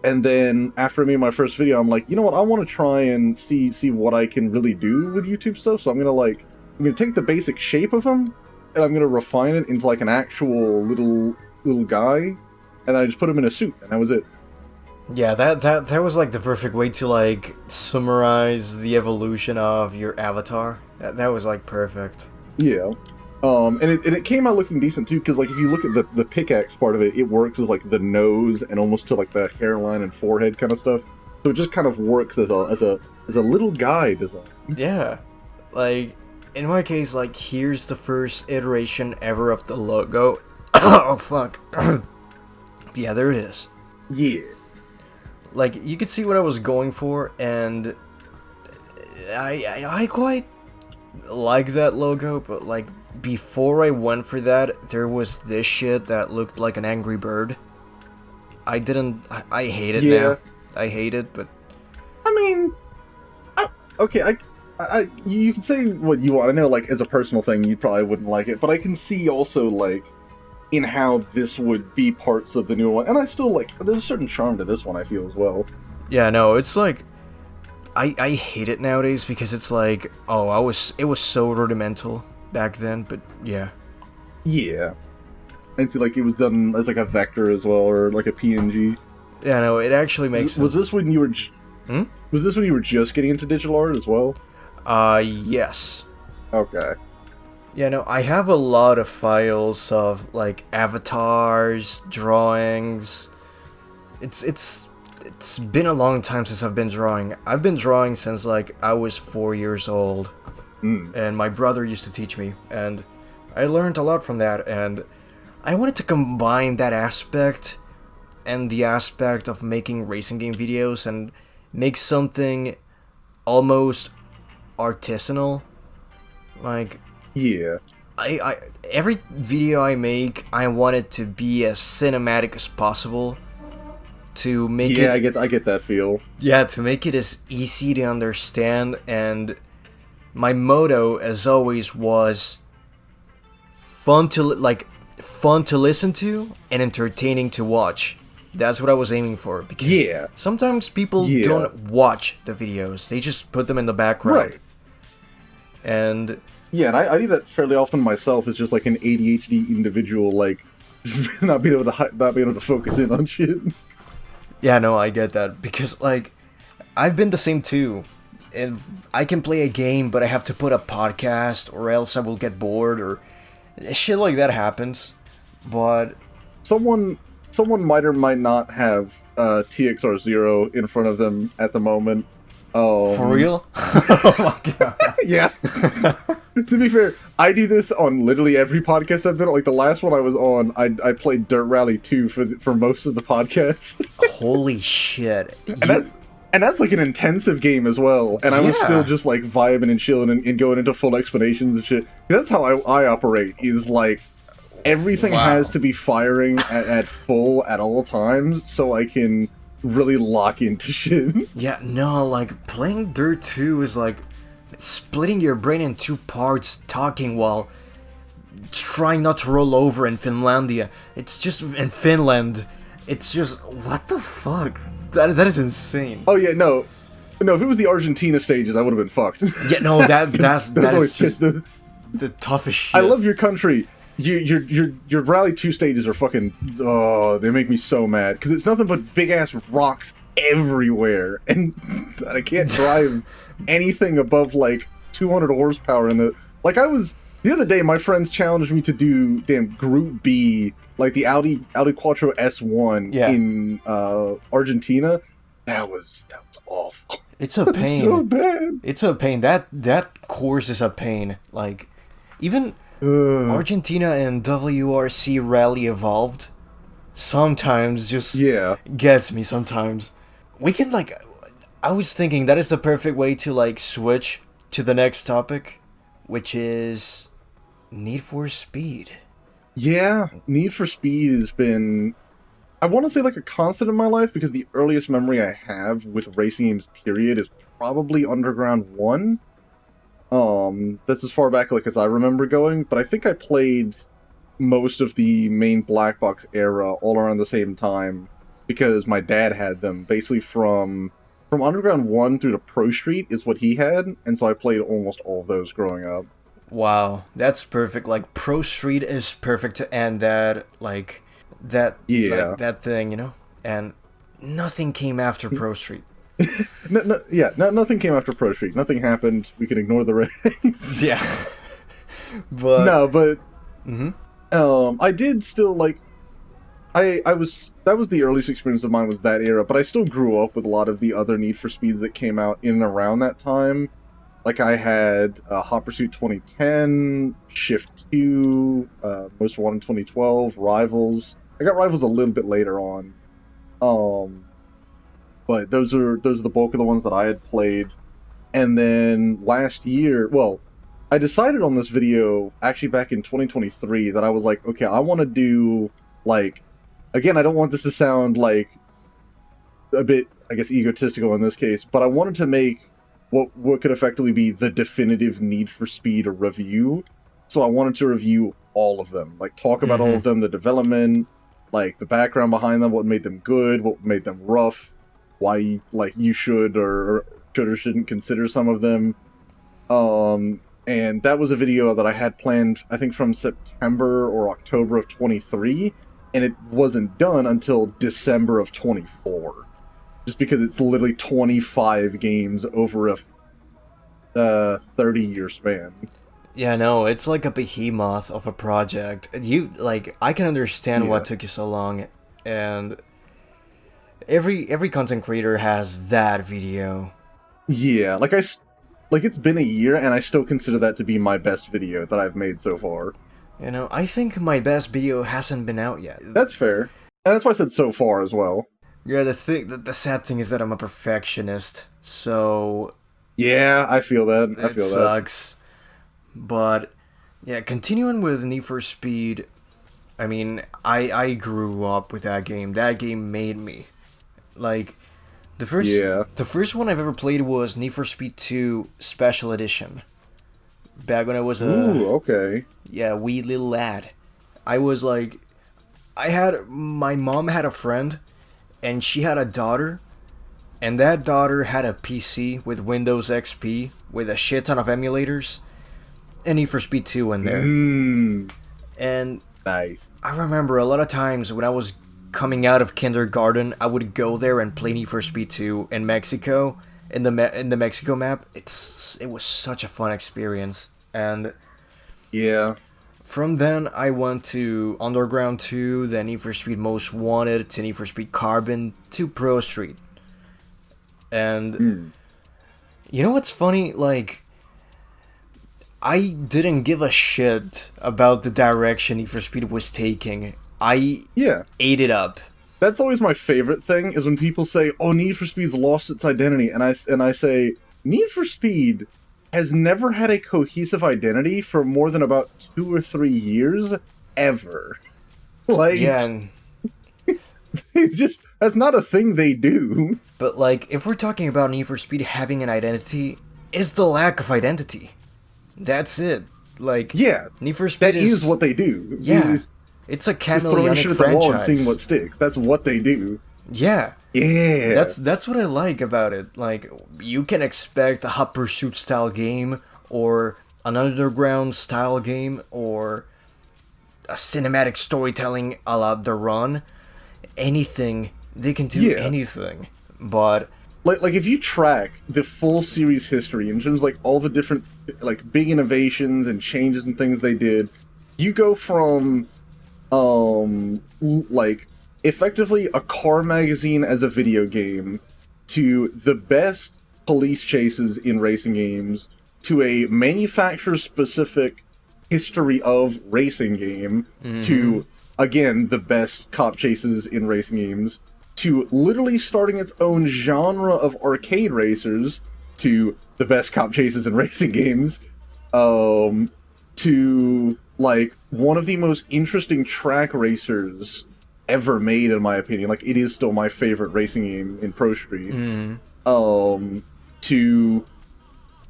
Speaker 2: And then after I made my first video, I'm like, you know what? I want to try and see what I can really do with YouTube stuff. So I'm gonna take the basic shape of him, and I'm gonna refine it into like an actual little guy, and then I just put him in a suit, and that was it.
Speaker 1: Yeah, that was like the perfect way to like summarize the evolution of your avatar. That was like perfect.
Speaker 2: Yeah. And it came out looking decent too, because like if you look at the pickaxe part of it, it works as like the nose and almost to like the hairline and forehead kind of stuff. So it just kind of works as a little guy design.
Speaker 1: Yeah. Like, in my case, like, here's the first iteration ever of the logo. Oh, fuck. Yeah, there it is.
Speaker 2: Yeah.
Speaker 1: Like, you could see what I was going for, and I quite like that logo, but, like, before I went for that, there was this shit that looked like an angry bird. I hate it now. I hate it, but...
Speaker 2: I mean, okay, you can say what you want. I know, like, as a personal thing, you probably wouldn't like it, but I can see also, like, in how this would be parts of the new one. And I still, like, there's a certain charm to this one, I feel, as well.
Speaker 1: Yeah, no, it's like... I hate it nowadays because it's like, oh, it was so rudimental back then, but yeah.
Speaker 2: Yeah. And see, like, it was done as, like, a vector as well, or, like, a PNG.
Speaker 1: Yeah, no, it actually makes sense.
Speaker 2: Was this when you were... Was this when you were just getting into digital art as well?
Speaker 1: Yes.
Speaker 2: Okay.
Speaker 1: Yeah, no, I have a lot of files of, like, avatars, drawings. It's been a long time since I've been drawing. I've been drawing since, like, I was 4 years old. And my brother used to teach me, and I learned a lot from that, and I wanted to combine that aspect and the aspect of making racing game videos and make something almost artisanal. Like,
Speaker 2: yeah,
Speaker 1: I every video I make, I want it to be as cinematic as possible to make it.
Speaker 2: I get that feel.
Speaker 1: Yeah, to make it as easy to understand, and my motto, as always, was fun to listen to and entertaining to watch. That's what I was aiming for, because sometimes people don't watch the videos; they just put them in the background.
Speaker 2: Right.
Speaker 1: And
Speaker 2: yeah, and I do that fairly often myself. It's just like an ADHD individual, like not being able to focus in on shit.
Speaker 1: Yeah, no, I get that, because like I've been the same too. If I can play a game, but I have to put a podcast, or else I will get bored, or shit like that happens. But
Speaker 2: someone might or might not have TXR0 in front of them at the moment.
Speaker 1: For real? Oh my god.
Speaker 2: Yeah. To be fair, I do this on literally every podcast I've been on. Like the last one I was on, I played Dirt Rally 2 for most of the podcast.
Speaker 1: Holy shit.
Speaker 2: And that's like an intensive game as well. And I was still just like vibing and chilling and going into full explanations and shit. That's how I operate, is like everything has to be firing at full at all times so I can really lock into shit.
Speaker 1: Yeah, no, like playing Dirt 2 is like splitting your brain in two parts, talking while trying not to roll over in Finlandia. It's just in Finland. It's just, what the fuck? That is insane.
Speaker 2: Oh yeah, no, if it was the Argentina stages, I would have been fucked.
Speaker 1: Yeah, no, that's
Speaker 2: always
Speaker 1: just the toughest shit.
Speaker 2: I love your country. Your Rally 2 stages are fucking, they make me so mad, because it's nothing but big ass rocks everywhere, and I can't drive anything above like 200 horsepower in the, like the other day my friends challenged me to do Group B, like the Audi Quattro S1 in Argentina. That was awful.
Speaker 1: It's a pain.
Speaker 2: So bad.
Speaker 1: It's a pain. That course is a pain. Like, even Argentina and WRC Rally Evolved sometimes just gets me sometimes. We can, like, I was thinking that is the perfect way to, like, switch to the next topic, which is Need for Speed.
Speaker 2: Yeah, Need for Speed has been, I want to say, like a constant in my life, because the earliest memory I have with racing games, period, is probably Underground 1. That's as far back, like, as I remember going, but I think I played most of the main Black Box era all around the same time, because my dad had them, basically from Underground 1 through to Pro Street is what he had, and so I played almost all of those growing up.
Speaker 1: Wow, that's perfect. Like, Pro Street is perfect to end that, like, that thing, you know? And nothing came after Pro Street.
Speaker 2: Nothing came after Pro Street. Nothing happened. We can ignore the race.
Speaker 1: Yeah. But...
Speaker 2: No, but... I did still, like... That was the earliest experience of mine, was that era, but I still grew up with a lot of the other Need for Speeds that came out in and around that time. Like, I had Hot Pursuit 2010, Shift 2, Most Wanted 2012, Rivals. I got Rivals a little bit later on. But those are the bulk of the ones that I had played. And then last year, well, I decided on this video, actually back in 2023, that I was like, okay, I want to do, like, again, I don't want this to sound like a bit, I guess, egotistical in this case, but I wanted to make what could effectively be the definitive Need for Speed review. So I wanted to review all of them, like talk about all of them, the development, like the background behind them, what made them good, what made them rough, why like you should or should or shouldn't consider some of them. And that was a video that I had planned, I think, from September or October of 23, and it wasn't done until December of 24. Just because it's literally 25 games over a 30-year span.
Speaker 1: Yeah, no, it's like a behemoth of a project. I can understand what took you so long, and every content creator has that video.
Speaker 2: Yeah, it's been a year, and I still consider that to be my best video that I've made so far.
Speaker 1: You know, I think my best video hasn't been out yet.
Speaker 2: That's fair. And that's why I said so far as well.
Speaker 1: Yeah, the sad thing is that I'm a perfectionist, so...
Speaker 2: Yeah, I feel that.
Speaker 1: It sucks. But, yeah, continuing with Need for Speed, I mean, I grew up with that game. That game made me. Like, the first one I've ever played was Need for Speed 2 Special Edition. Back when I was
Speaker 2: okay.
Speaker 1: Yeah, wee little lad. I was like... My mom had a friend, and she had a daughter, and that daughter had a PC with Windows XP with a shit ton of emulators, and Need for Speed 2 in there. And
Speaker 2: nice.
Speaker 1: I remember a lot of times when I was coming out of kindergarten, I would go there and play Need for Speed 2 in Mexico, in the Mexico map. It was such a fun experience, and
Speaker 2: yeah.
Speaker 1: From then, I went to Underground 2, then Need for Speed Most Wanted, to Need for Speed Carbon, to Pro Street. And, you know what's funny? Like, I didn't give a shit about the direction Need for Speed was taking. I ate it up.
Speaker 2: That's always my favorite thing, is when people say, oh, Need for Speed's lost its identity, and I say, Need for Speed has never had a cohesive identity for more than about 2 or 3 years, ever. Like,
Speaker 1: yeah,
Speaker 2: that's not a thing they do.
Speaker 1: But, like, if we're talking about Need for Speed having an identity, it's the lack of identity. That's it. Like,
Speaker 2: yeah,
Speaker 1: Need for Speed
Speaker 2: is what they do.
Speaker 1: Yeah, it's a chameleonic
Speaker 2: shit at
Speaker 1: franchise.
Speaker 2: the wall and seeing what sticks. That's what they do.
Speaker 1: Yeah.
Speaker 2: Yeah.
Speaker 1: That's what I like about it. Like, you can expect a Hot Pursuit style game, or an Underground style game, or a cinematic storytelling a la The Run. Anything. They can do anything. But
Speaker 2: like if you track the full series history in terms of like all the different like big innovations and changes and things they did, you go from like effectively a car magazine as a video game to the best police chases in racing games to a manufacturer-specific history of racing game to, again, the best cop chases in racing games to literally starting its own genre of arcade racers to the best cop chases in racing games to, like, one of the most interesting track racers ever made, in my opinion. Like, it is still my favorite racing game in Pro Street. To,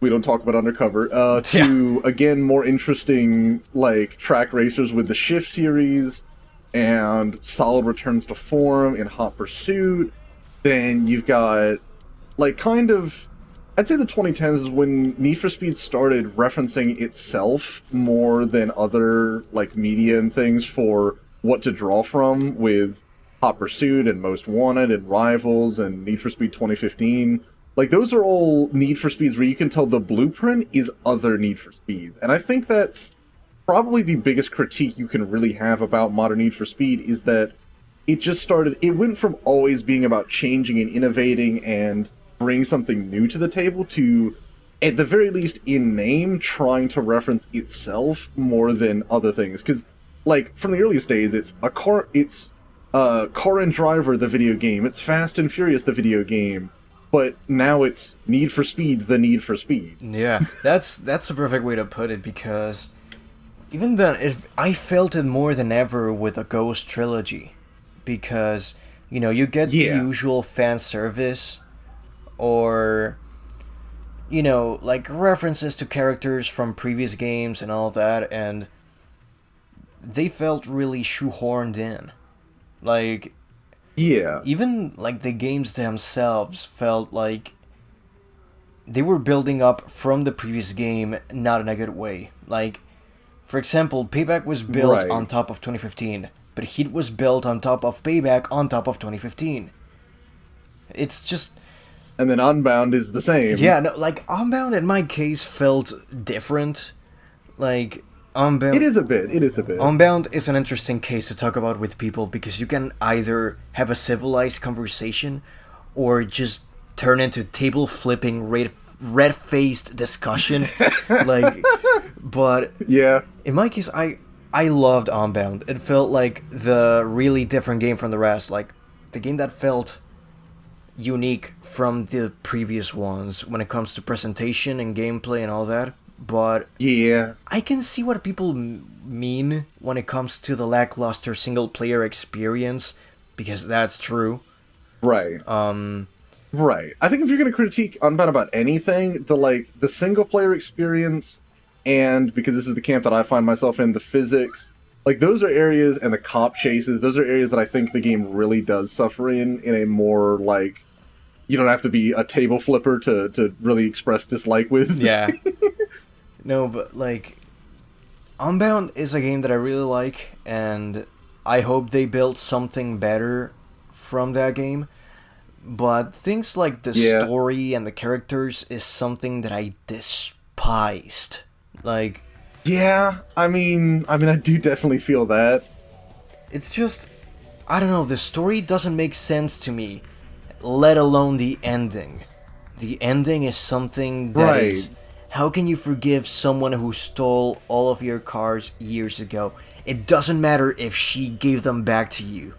Speaker 2: we don't talk about Undercover, to, again, more interesting, like, track racers with the Shift series, and solid returns to form in Hot Pursuit. Then you've got, like, kind of, I'd say the 2010s is when Need for Speed started referencing itself more than other, like, media and things for what to draw from, with Hot Pursuit and Most Wanted and Rivals and Need for Speed 2015. Like, those are all Need for Speeds where you can tell the blueprint is other Need for Speeds. And I think that's probably the biggest critique you can really have about modern Need for Speed, is that it went from always being about changing and innovating and bringing something new to the table to, at the very least in name, trying to reference itself more than other things. Because, like, from the earliest days, it's Car and Driver, the video game, it's Fast and Furious, the video game, but now it's Need for Speed, the Need for Speed.
Speaker 1: Yeah, that's a perfect way to put it, because even then, I felt it more than ever with a Ghost trilogy, because, you know, you get the usual fan service, or, you know, like, references to characters from previous games and all that, and they felt really shoehorned in. Like,
Speaker 2: yeah,
Speaker 1: even, like, the games themselves felt like they were building up from the previous game, not in a good way. Like, for example, Payback was built on top of 2015, but Heat was built on top of Payback on top of 2015. It's just...
Speaker 2: And then Unbound is the same.
Speaker 1: Yeah, no, like, Unbound in my case felt different. Like, Unbound...
Speaker 2: It is a bit.
Speaker 1: Unbound is an interesting case to talk about with people because you can either have a civilized conversation or just turn into table-flipping, red-faced discussion. Like, but...
Speaker 2: Yeah.
Speaker 1: In my case, I loved Unbound. It felt like the really different game from the rest. Like, the game that felt unique from the previous ones when it comes to presentation and gameplay and all that. But
Speaker 2: yeah,
Speaker 1: I can see what people mean when it comes to the lackluster single-player experience, because that's true.
Speaker 2: Right. Right. I think if you're going to critique Unbound about anything, the single-player experience, and because this is the camp that I find myself in, the physics, like, those are areas, and the cop chases, those are areas that I think the game really does suffer in a more, like, you don't have to be a table flipper to really express dislike with.
Speaker 1: Yeah. No, but, like, Unbound is a game that I really like, and I hope they build something better from that game. But things like the story and the characters is something that I despised. Like...
Speaker 2: Yeah, I mean, I do definitely feel that.
Speaker 1: It's just... I don't know, the story doesn't make sense to me, let alone the ending. The ending is something that is... How can you forgive someone who stole all of your cars years ago? It doesn't matter if she gave them back to you.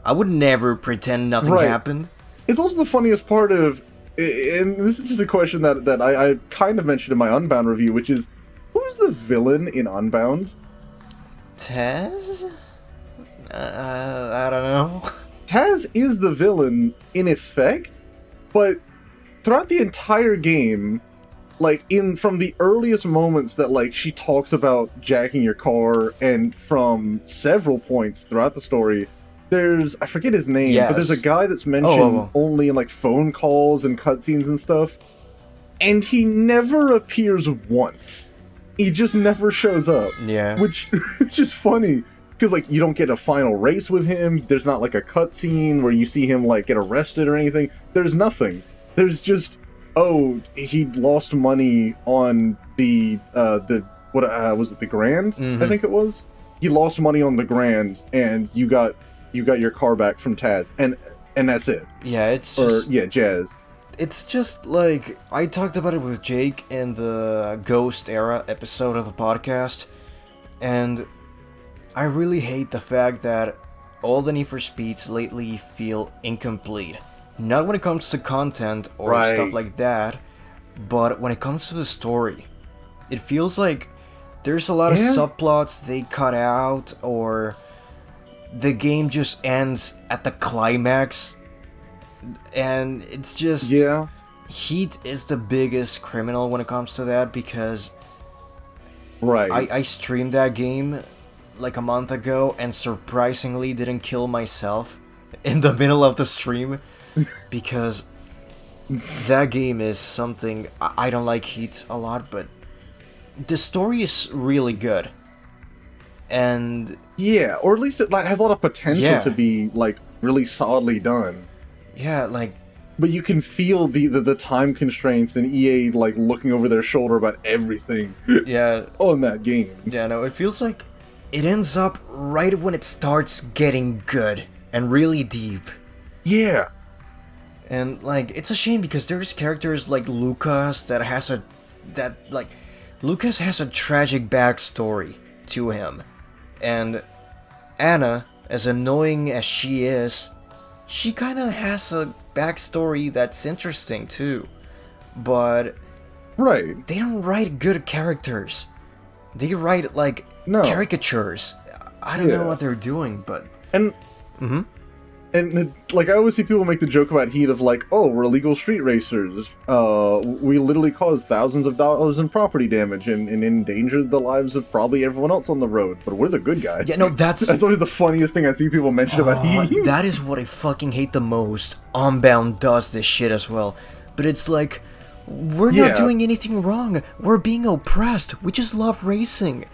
Speaker 1: I would never pretend nothing happened.
Speaker 2: It's also the funniest part of... And this is just a question that I kind of mentioned in my Unbound review, which is, who's the villain in Unbound?
Speaker 1: Taz? I don't know.
Speaker 2: Taz is the villain, in effect, but throughout the entire game... Like, from the earliest moments that, like, she talks about jacking your car, and from several points throughout the story, I forget his name, but there's a guy that's mentioned only in, like, phone calls and cutscenes and stuff, and he never appears once. He just never shows up.
Speaker 1: Yeah.
Speaker 2: Which is funny, because, like, you don't get a final race with him, there's not, like, a cutscene where you see him, like, get arrested or anything. There's nothing. There's just... Oh, he lost money on the what was it, the Grand?
Speaker 1: Mm-hmm.
Speaker 2: I think it was. He lost money on the Grand, and you got your car back from Taz, and that's it.
Speaker 1: Yeah, it's just...
Speaker 2: Jazz.
Speaker 1: It's just like, I talked about it with Jake in the Ghost Era episode of the podcast, and I really hate the fact that all the Need for Speeds lately feel incomplete. Not when it comes to content or stuff like that, but when it comes to the story. It feels like there's a lot of subplots they cut out, or the game just ends at the climax, and it's just...
Speaker 2: Yeah.
Speaker 1: Heat is the biggest criminal when it comes to that, because I streamed that game like a month ago, and surprisingly didn't kill myself in the middle of the stream. Because that game is something... I don't like Heat a lot, but the story is really good. And...
Speaker 2: Yeah, or at least it has a lot of potential to be, like, really solidly done.
Speaker 1: Yeah, like...
Speaker 2: But you can feel the time constraints and EA, like, looking over their shoulder about everything on that game.
Speaker 1: Yeah, no, it feels like it ends up right when it starts getting good and really deep.
Speaker 2: Yeah.
Speaker 1: And, like, it's a shame because there's characters like Lucas Lucas has a tragic backstory to him. And Anna, as annoying as she is, she kinda has a backstory that's interesting too. But... They don't write good characters. They write, like, caricatures. I don't know what they're doing, but...
Speaker 2: And... Mm-hmm. And, like, I always see people make the joke about Heat of, like, oh, we're illegal street racers. We literally cause thousands of dollars in property damage and endanger the lives of probably everyone else on the road. But we're the good guys.
Speaker 1: Yeah, no, that's
Speaker 2: always the funniest thing I see people mention about Heat.
Speaker 1: That is what I fucking hate the most. Unbound does this shit as well. But it's like, We're not doing anything wrong. We're being oppressed. We just love racing.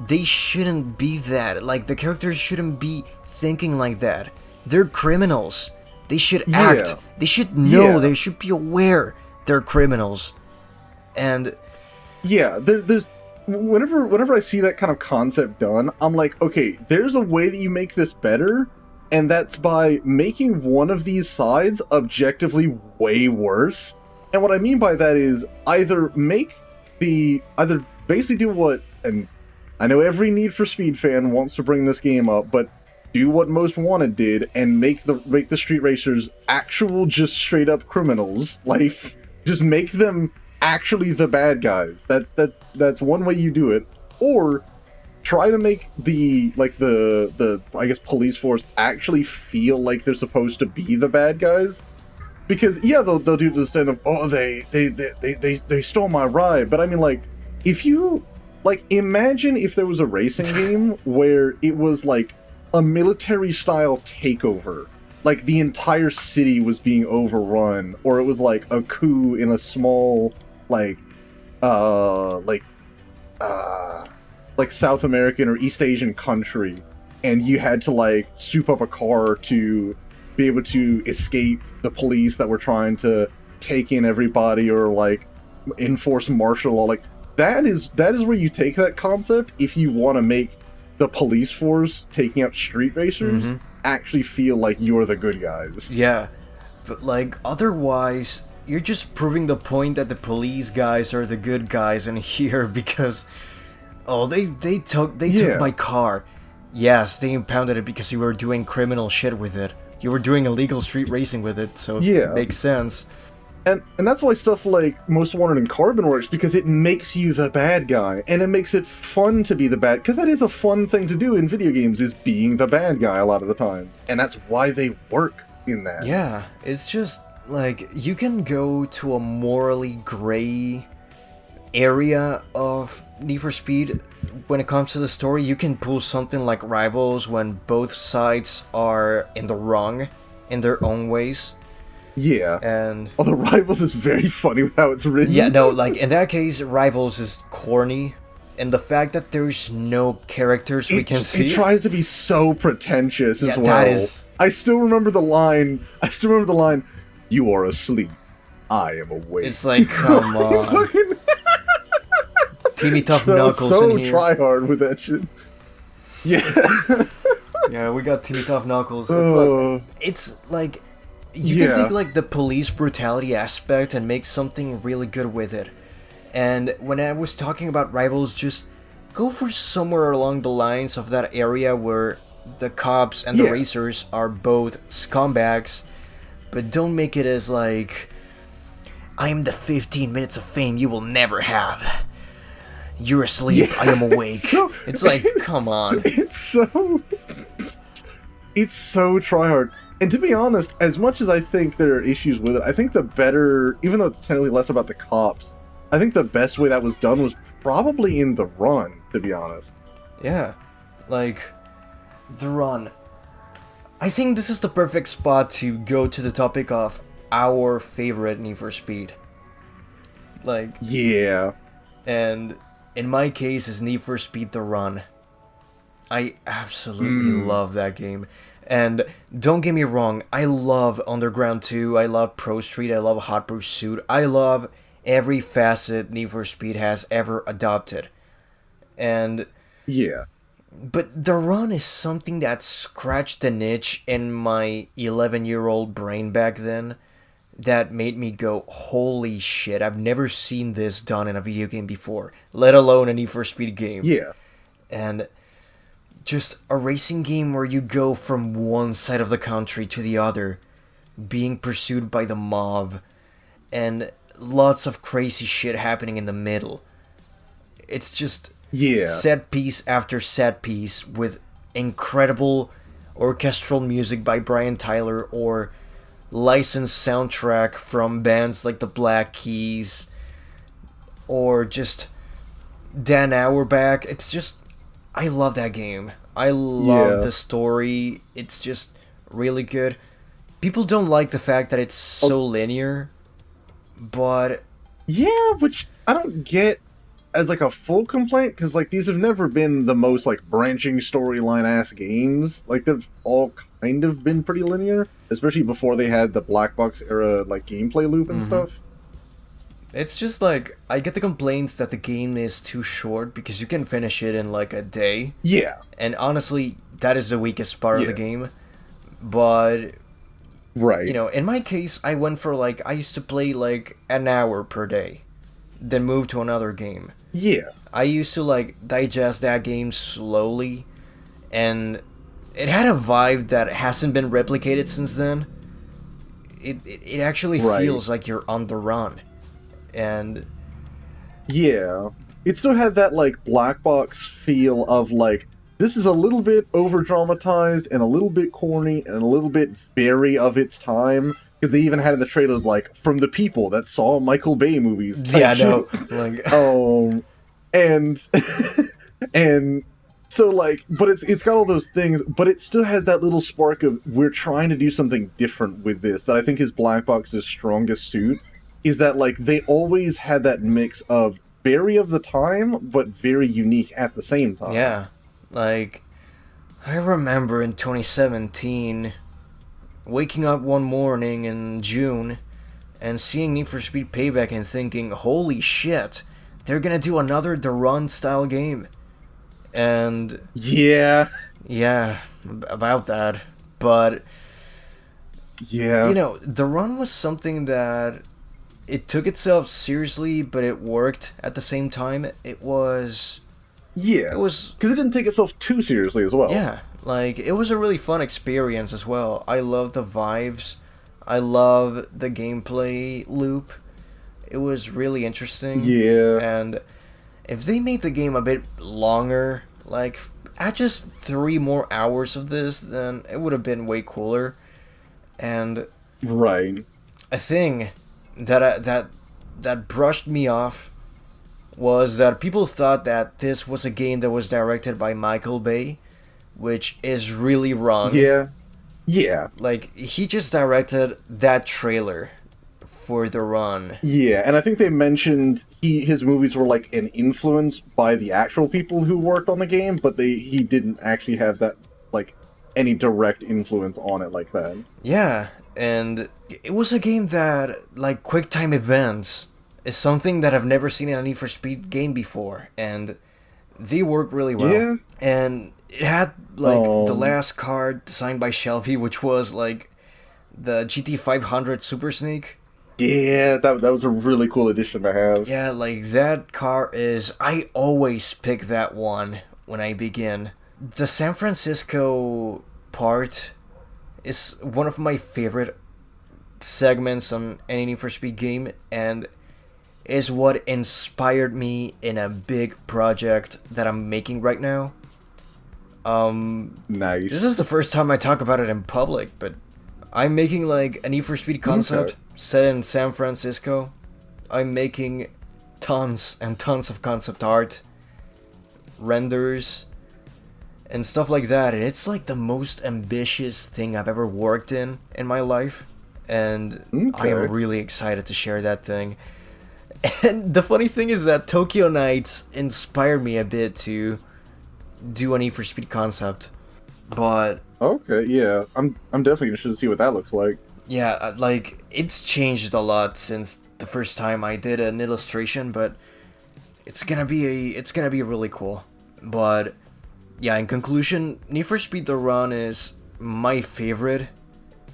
Speaker 1: They shouldn't be that. Like, the characters shouldn't be thinking like that. They're criminals. They should act. They should know. They should be aware they're criminals. And
Speaker 2: there's whenever I see that kind of concept done, I'm like, okay, there's a way that you make this better, and that's by making one of these sides objectively way worse. And what I mean by that is either basically do what, and I know every Need for Speed fan wants to bring this game up, but do what Most Wanted did and make the street racers actual, just straight up criminals. Like, just make them actually the bad guys. That's one way you do it. Or try to make the I guess police force actually feel like they're supposed to be the bad guys. Because they'll do the stand of, oh, they stole my ride. But I mean, like, if you imagine if there was a racing game where it was like a military style takeover, like the entire city was being overrun, or it was like a coup in a small like South American or East Asian country, and you had to like soup up a car to be able to escape the police that were trying to take in everybody or like enforce martial law. Like, that is where you take that concept if you want to make the police force taking out street racers actually feel like you're the good guys.
Speaker 1: Yeah, but like, otherwise you're just proving the point that the police guys are the good guys in here because they took my car. Yes, they impounded it because you were doing criminal shit with it. You were doing illegal street racing with it, so it makes sense.
Speaker 2: And that's why stuff like Most Wanted and Carbon works, because it makes you the bad guy, and it makes it fun to be the bad, because that is a fun thing to do in video games, is being the bad guy a lot of the times. And that's why they work in that.
Speaker 1: Yeah, it's just, like, you can go to a morally gray area of Need for Speed when it comes to the story. You can pull something like Rivals when both sides are in the wrong in their own ways.
Speaker 2: Yeah.
Speaker 1: And
Speaker 2: although Rivals is very funny with how it's written.
Speaker 1: Yeah, no, like, in that case, Rivals is corny. And the fact that there's no characters we can see.
Speaker 2: It tries to be so pretentious as well.
Speaker 1: That is...
Speaker 2: I still remember the line, you are asleep, I am awake.
Speaker 1: It's like, come on.
Speaker 2: Fucking...
Speaker 1: Teeny Tough Knuckles in here.
Speaker 2: So try hard with that shit. Yeah.
Speaker 1: Yeah, we got Teeny Tough Knuckles. It's like you can take like the police brutality aspect and make something really good with it. And when I was talking about Rivals, just go for somewhere along the lines of that area where the cops and the racers are both scumbags, but don't make it as like, I am the 15 minutes of fame you will never have. You're asleep, I am awake. It's like, come on.
Speaker 2: It's so try-hard. And to be honest, as much as I think there are issues with it, I think the better, even though it's technically less about the cops, I think the best way that was done was probably in the run, to be honest.
Speaker 1: Yeah, like, the run. I think this is the perfect spot to go to the topic of our favorite Need for Speed. Like...
Speaker 2: Yeah.
Speaker 1: And in my case, is Need for Speed The Run. I absolutely love that game. And don't get me wrong, I love Underground 2, I love Pro Street, I love Hot Pursuit, I love every facet Need for Speed has ever adopted. And...
Speaker 2: yeah.
Speaker 1: But The Run is something that scratched an itch in my 11-year-old brain back then that made me go, holy shit, I've never seen this done in a video game before, let alone a Need for Speed game.
Speaker 2: Yeah.
Speaker 1: And just a racing game where you go from one side of the country to the other, being pursued by the mob, and lots of crazy shit happening in the middle. It's just set piece after set piece with incredible orchestral music by Brian Tyler or licensed soundtrack from bands like the Black Keys or just Dan Auerbach. It's just, I love that game. I love the story. It's just really good. People don't like the fact that it's so linear, but
Speaker 2: Yeah, which I don't get as like a full complaint, because like these have never been the most like branching storyline ass games. Like they've all kind of been pretty linear, especially before they had the black box era like gameplay loop and stuff.
Speaker 1: It's just like, I get the complaints that the game is too short because you can finish it in like a day.
Speaker 2: Yeah.
Speaker 1: And honestly, that is the weakest part of the
Speaker 2: Yeah.
Speaker 1: game. But,
Speaker 2: Right.
Speaker 1: you know, in my case, I went for like, I used to play like an hour per day, then move to another game.
Speaker 2: Yeah.
Speaker 1: I used to like digest that game slowly, and it had a vibe that hasn't been replicated since then. It actually
Speaker 2: Right.
Speaker 1: feels like you're on the run. And
Speaker 2: Yeah. It still had that like black box feel of like this is a little bit over dramatized and a little bit corny and a little bit very of its time, because they even had in the trailers like from the people that saw Michael Bay movies type
Speaker 1: yeah,
Speaker 2: shit.
Speaker 1: no, like
Speaker 2: And and so like, but it's got all those things, but it still has that little spark of we're trying to do something different with this that I think is Black Box's strongest suit, is that like they always had that mix of very of the time but very unique at the same time.
Speaker 1: yeah, like I remember in 2017 waking up one morning in June and seeing Need for Speed Payback and thinking, holy shit, they're gonna do another The Run style game. And
Speaker 2: Yeah.
Speaker 1: yeah, about that. But,
Speaker 2: Yeah.
Speaker 1: you know, The Run was something that it took itself seriously, but it worked at the same time. It was,
Speaker 2: Yeah.
Speaker 1: because
Speaker 2: it didn't take itself too seriously as well.
Speaker 1: yeah, like, it was a really fun experience as well. I love the vibes. I love the gameplay loop. It was really interesting.
Speaker 2: Yeah.
Speaker 1: And if they made the game a bit longer, like at just 3 more hours of this, then it would have been way cooler. And
Speaker 2: Right.
Speaker 1: a thing that brushed me off was that people thought that this was a game that was directed by Michael Bay, which is really wrong.
Speaker 2: Yeah. Yeah.
Speaker 1: Like, he just directed that trailer for The Run.
Speaker 2: Yeah, and I think they mentioned his movies were like an influence by the actual people who worked on the game, but he didn't actually have that like any direct influence on it like that.
Speaker 1: Yeah, and it was a game that, like, quick time events is something that I've never seen in a Need for Speed game before, and they worked really well.
Speaker 2: Yeah.
Speaker 1: And it had, like, the last car designed by Shelby, which was, like, the GT500 Super Snake.
Speaker 2: Yeah, that was a really cool addition to have.
Speaker 1: Yeah, like, that car is... I always pick that one when I begin. The San Francisco part is one of my favorite segments on any Need for Speed game, and is what inspired me in a big project that I'm making right now.
Speaker 2: Nice.
Speaker 1: This is the first time I talk about it in public, but I'm making like a Need for Speed concept set in San Francisco. I'm making tons and tons of concept art, renders, and stuff like that, and it's like the most ambitious thing I've ever worked in my life, and I am really excited to share that thing. And the funny thing is that Tokyo Nights inspired me a bit to do a Need for Speed concept, but
Speaker 2: Okay, yeah, I'm definitely interested to see what that looks like.
Speaker 1: yeah, like, it's changed a lot since the first time I did an illustration, but it's gonna be really cool. But yeah, in conclusion, Need for Speed The Run is my favorite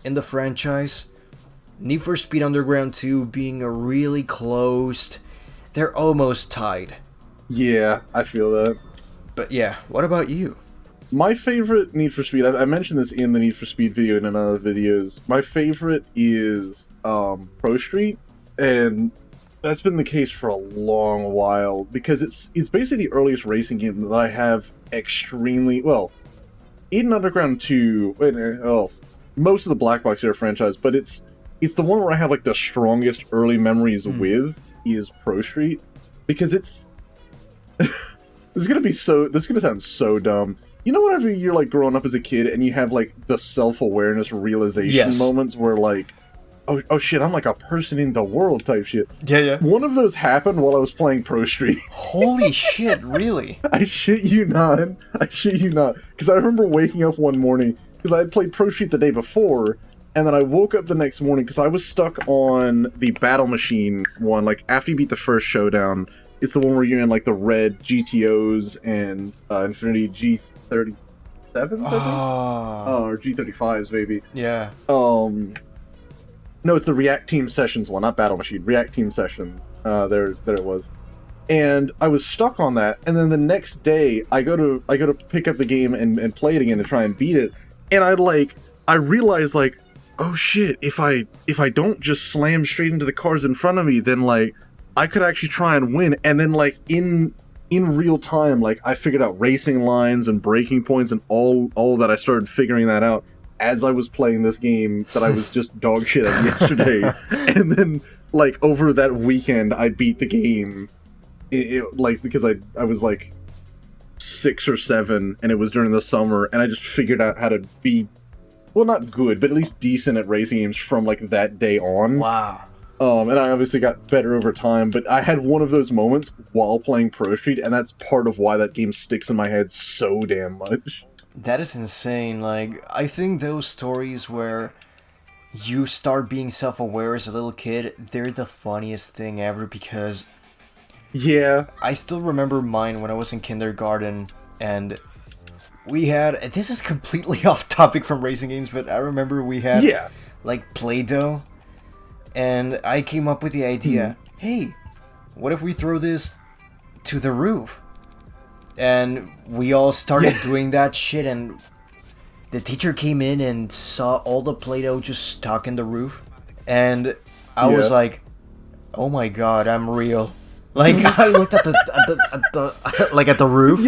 Speaker 1: in the franchise. Need for Speed Underground 2 being a really close, they're almost tied.
Speaker 2: Yeah, I feel that.
Speaker 1: But yeah, what about you?
Speaker 2: My favorite Need for Speed, I mentioned this in the Need for Speed video and in other videos. My favorite is Pro Street, and that's been the case for a long while because it's basically the earliest racing game that I have extremely well. Eden Underground 2, most of the Black Box era franchise, but it's the one where I have like the strongest early memories with is Pro Street, because it's this is gonna sound so dumb. You know, whenever you're like growing up as a kid and you have like the self-awareness realization moments where like oh shit, I'm like a person in the world type shit.
Speaker 1: Yeah, yeah.
Speaker 2: One of those happened while I was playing Pro Street.
Speaker 1: Holy shit, really?
Speaker 2: I shit you not. Because I remember waking up one morning, because I had played Pro Street the day before, and then I woke up the next morning, because I was stuck on the Battle Machine one, like, after you beat the first showdown, it's the one where you're in, like, the red GTOs and Infinity G37s, I think? Oh, or G35s, maybe.
Speaker 1: Yeah.
Speaker 2: No, it's the React Team Sessions one, not Battle Machine. React Team Sessions. There it was. And I was stuck on that, and then the next day I go to pick up the game and play it again to try and beat it, and I realized, like, oh shit, if I don't just slam straight into the cars in front of me, then like I could actually try and win. And then like in real time, like I figured out racing lines and braking points and all that. I started figuring that out as I was playing this game that I was just dog shit at yesterday. And then like over that weekend I beat the game. Like because I was like 6 or 7 and it was during the summer, and I just figured out how to be, well, not good, but at least decent at racing games from like that day on.
Speaker 1: Wow.
Speaker 2: And I obviously got better over time, but I had one of those moments while playing Pro Street, and that's part of why that game sticks in my head so damn much.
Speaker 1: That is insane. Like, I think those stories where you start being self-aware as a little kid, they're the funniest thing ever, because
Speaker 2: yeah,
Speaker 1: I still remember mine when I was in kindergarten, and we had, this is completely off topic from racing games, but I remember we had like Play-Doh, and I came up with the idea, hey, what if we throw this to the roof? And we all started doing that shit, and the teacher came in and saw all the Play-Doh just stuck in the roof, and I was like, oh my god, I'm real. Like, I looked at the roof,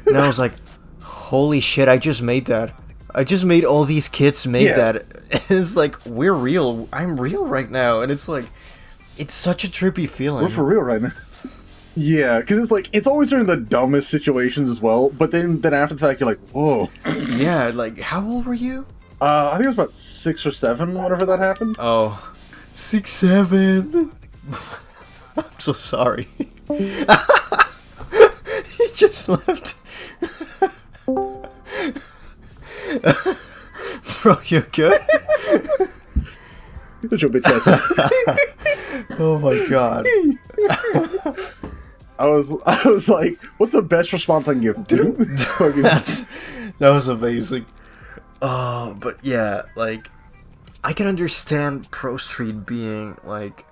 Speaker 1: and I was like, holy shit, I just made that. I just made all these kids make that. It's like, we're real. I'm real right now. And it's like, it's such a trippy feeling.
Speaker 2: We're for real right now. Yeah, because it's like, it's always during the dumbest situations as well, but then after the fact, you're like, whoa.
Speaker 1: Yeah, like, how old were you?
Speaker 2: I think it was about 6 or 7 whenever that happened.
Speaker 1: Oh, 6, 7. I'm so sorry. He just left. Bro, you good?
Speaker 2: Put your bitch ass.
Speaker 1: Oh my god.
Speaker 2: I was like, what's the best response I can give?
Speaker 1: That was amazing. But yeah, like, I can understand Pro Street being like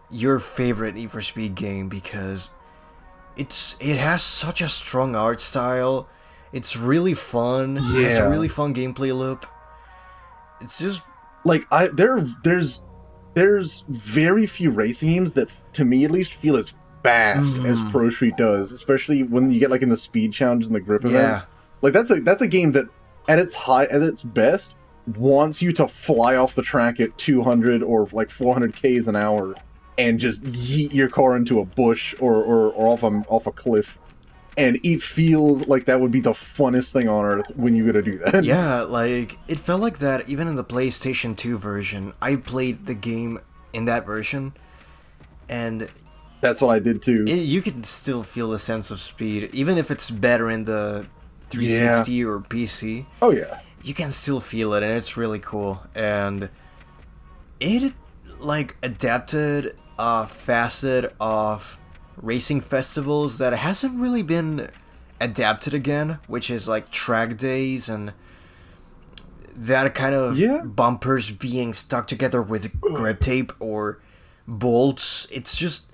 Speaker 1: your favorite Need for Speed game, because it has such a strong art style. It's really fun.
Speaker 2: Yeah.
Speaker 1: It's a really fun gameplay loop. It's just
Speaker 2: like there's very few racing games that, to me at least, feel as fast as Pro Street does, especially when you get like in the speed challenges and the grip events. Like that's a game that at its best wants you to fly off the track at 200 or like 400 k's an hour and just yeet your car into a bush or off a cliff. And it feels like that would be the funnest thing on earth when you gotta do that.
Speaker 1: Yeah, like, it felt like that even in the PlayStation 2 version. I played the game in that version, and
Speaker 2: that's what I did too.
Speaker 1: You can still feel the sense of speed, even if it's better in the 360 or PC.
Speaker 2: Oh yeah.
Speaker 1: You can still feel it, and it's really cool. And it, like, adapted a facet of racing festivals that hasn't really been adapted again, which is like track days and that kind of bumpers being stuck together with grip tape or bolts. It's just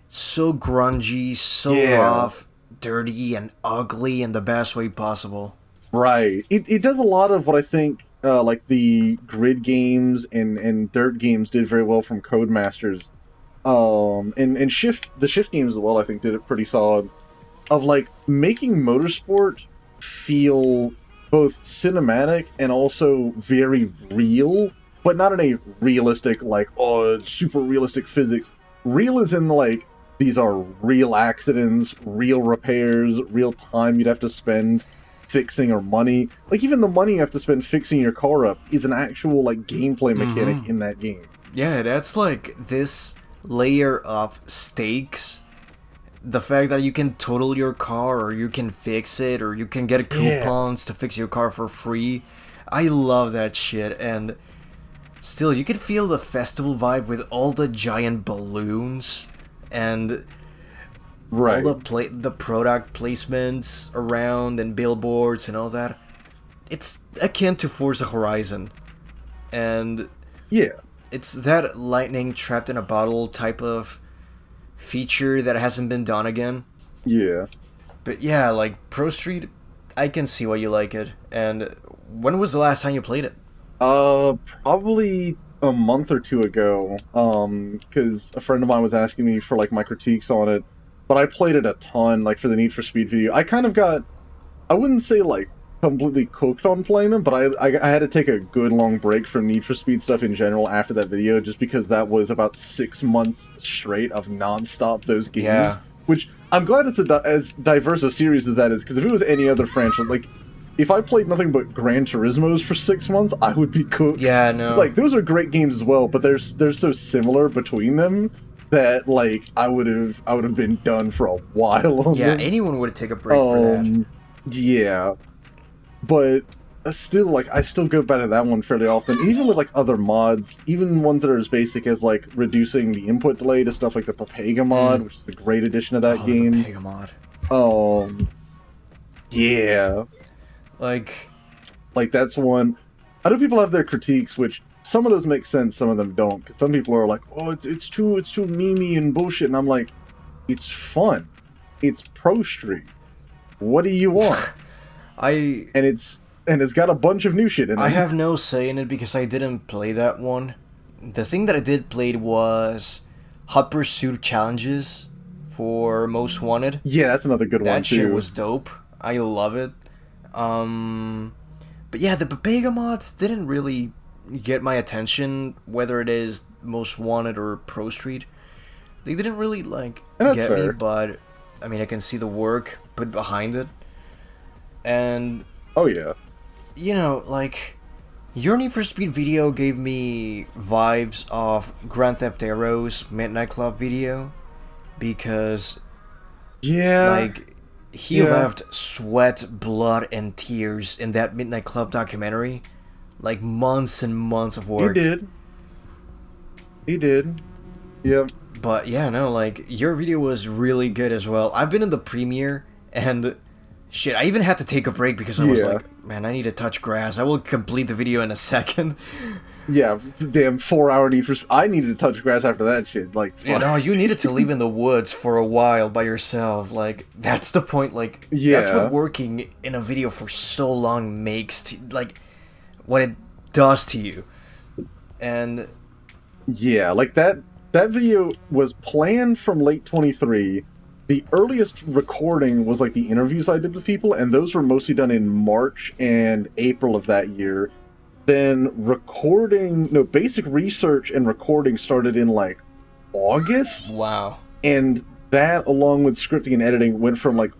Speaker 1: so grungy, so rough, dirty, and ugly in the best way possible.
Speaker 2: Right. It does a lot of what I think like the grid games and dirt games did very well from Codemasters. And the shift games as well, I think, did it pretty solid, of like making motorsport feel both cinematic and also very real, but not in a realistic, like, super realistic physics. Real is in like, these are real accidents, real repairs, real time you'd have to spend fixing, or money. Like, even the money you have to spend fixing your car up is an actual like gameplay mechanic in that game.
Speaker 1: Yeah, that's like this layer of stakes. The fact that you can total your car, or you can fix it, or you can get coupons to fix your car for free. I love that shit, and still, you can feel the festival vibe with all the giant balloons and
Speaker 2: Right.
Speaker 1: all the product placements around and billboards and all that. It's akin to Forza Horizon, and
Speaker 2: Yeah.
Speaker 1: it's that lightning trapped in a bottle type of feature that hasn't been done again.
Speaker 2: Yeah.
Speaker 1: But yeah, like Pro Street, I can see why you like it. And when was the last time you played it?
Speaker 2: Probably a month or two ago. Because a friend of mine was asking me for like my critiques on it, but I played it a ton, like for the Need for Speed video. I kind of got, I wouldn't say like completely cooked on playing them, but I had to take a good long break from Need for Speed stuff in general after that video, just because that was about 6 months straight of nonstop those games.
Speaker 1: Yeah.
Speaker 2: Which I'm glad it's as diverse a series as that is, because if it was any other franchise, like if I played nothing but Gran Turismos for 6 months, I would be cooked.
Speaker 1: Yeah, no.
Speaker 2: Like those are great games as well, but they're so similar between them that like I would have been done for a while on
Speaker 1: Yeah,
Speaker 2: them.
Speaker 1: anyone would take a break for that.
Speaker 2: Yeah. But still, like, I still go back to that one fairly often. Even with, like, other mods, even ones that are as basic as, like, reducing the input delay to stuff like the Papega mod, which is a great addition to that game.
Speaker 1: The Papega mod.
Speaker 2: Yeah.
Speaker 1: Like,
Speaker 2: that's one. I know people have their critiques, which some of those make sense, some of them don't. Because some people are like, oh, it's too memey and bullshit. And I'm like, it's fun. It's Pro Street. What do you want? And it's got a bunch of new shit in it.
Speaker 1: I have no say in it because I didn't play that one. The thing that I did play was Hot Pursuit challenges for Most Wanted.
Speaker 2: Yeah, that's another good one too.
Speaker 1: That shit was dope. I love it. But yeah, the Papega mods didn't really get my attention, whether it is Most Wanted or Pro Street. They didn't really like get me, but I mean, I can see the work put behind it. And
Speaker 2: oh yeah,
Speaker 1: you know, like your Need for Speed video gave me vibes of Grand Theft Auto's Midnight Club video, because like he left sweat, blood, and tears in that Midnight Club documentary, like months and months of work.
Speaker 2: He did. Yep.
Speaker 1: But yeah, no, like your video was really good as well. I've been in the premiere and. Shit, I even had to take a break because I was like, man, I need to touch grass. I will complete the video in a second.
Speaker 2: Yeah, damn 4-hour Need for Speed. I needed to touch grass after that shit. Like, fuck.
Speaker 1: You know, you needed to live in the woods for a while by yourself. Like, that's the point. Like, that's what working in a video for so long makes to, like, what it does to you. And
Speaker 2: yeah, like that video was planned from late 23. The earliest recording was like the interviews I did with people, and those were mostly done in March and April of that year. Then basic research and recording started in like August.
Speaker 1: Wow.
Speaker 2: And that, along with scripting and editing, went from like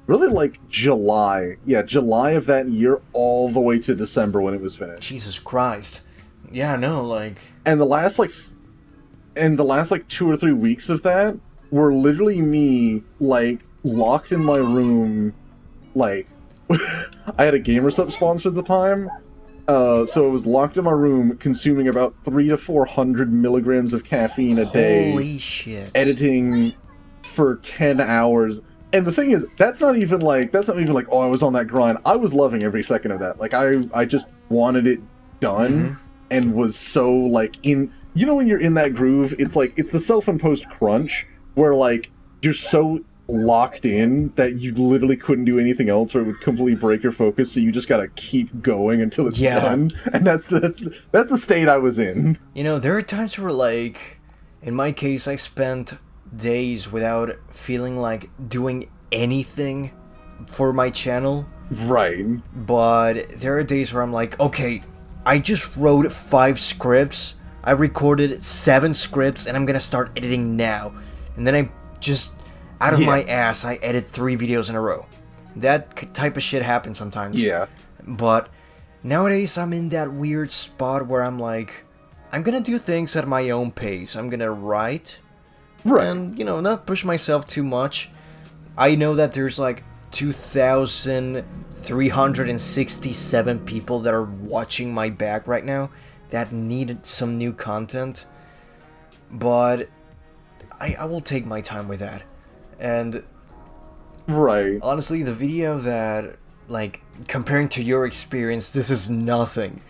Speaker 2: really like July. Yeah, July of that year all the way to December when it was finished.
Speaker 1: Jesus Christ. Yeah, no, like...
Speaker 2: And the last 2 or 3 weeks of that were literally me, like, locked in my room, like, I had a GamerSup sponsor at the time, so I was locked in my room, consuming about 300 to 400 milligrams of caffeine a day.
Speaker 1: Holy shit.
Speaker 2: Editing for 10 hours. And the thing is, that's not even like, oh, I was on that grind. I was loving every second of that. Like, I just wanted it done, and was so, like, in... You know when you're in that groove, it's like, it's the self-imposed crunch, where, like, you're so locked in that you literally couldn't do anything else or it would completely break your focus, so you just gotta keep going until it's done. And that's the state I was in.
Speaker 1: You know, there are times where, like, in my case, I spent days without feeling like doing anything for my channel.
Speaker 2: Right.
Speaker 1: But there are days where I'm like, okay, I just wrote 5 scripts, I recorded 7 scripts, and I'm gonna start editing now. And then I just, out of my ass, I edit 3 videos in a row. That type of shit happens sometimes.
Speaker 2: Yeah.
Speaker 1: But nowadays, I'm in that weird spot where I'm like, I'm gonna do things at my own pace. I'm gonna write,
Speaker 2: Right.
Speaker 1: and not push myself too much. I know that there's like 2,367 people that are watching my back right now that need some new content, but I will take my time with that. And
Speaker 2: Right.
Speaker 1: honestly, the video that, like, comparing to your experience, this is nothing,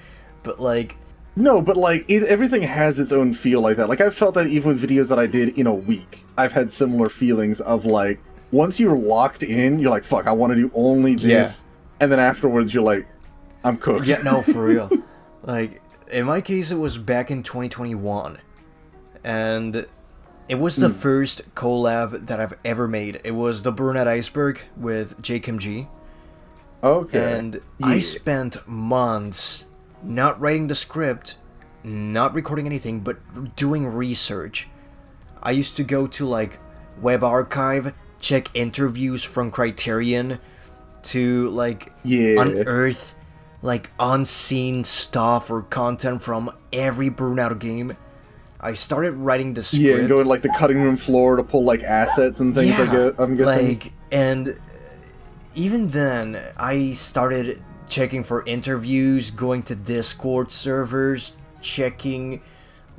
Speaker 1: but like,
Speaker 2: No, but like everything has its own feel like that. Like I've felt that even with videos that I did in a week, I've had similar feelings of like once you're locked in, you're like, fuck, I want to do only this, and then afterwards you're like, I'm cooked.
Speaker 1: yeah, no, for real. Like, in my case, it was back in 2021, and it was the first collab that I've ever made. It was the Brunette Iceberg with JKimG,
Speaker 2: Okay.
Speaker 1: and I spent months not writing the script, not recording anything, but doing research. I used to go to, like, Web Archive, check interviews from Criterion, to, like, unearth, like, unseen stuff or content from every Burnout game. I started writing the script.
Speaker 2: Yeah, and go to like the cutting room floor to pull like assets and things. I'm guessing.
Speaker 1: Like, and even then, I started checking for interviews, going to Discord servers, checking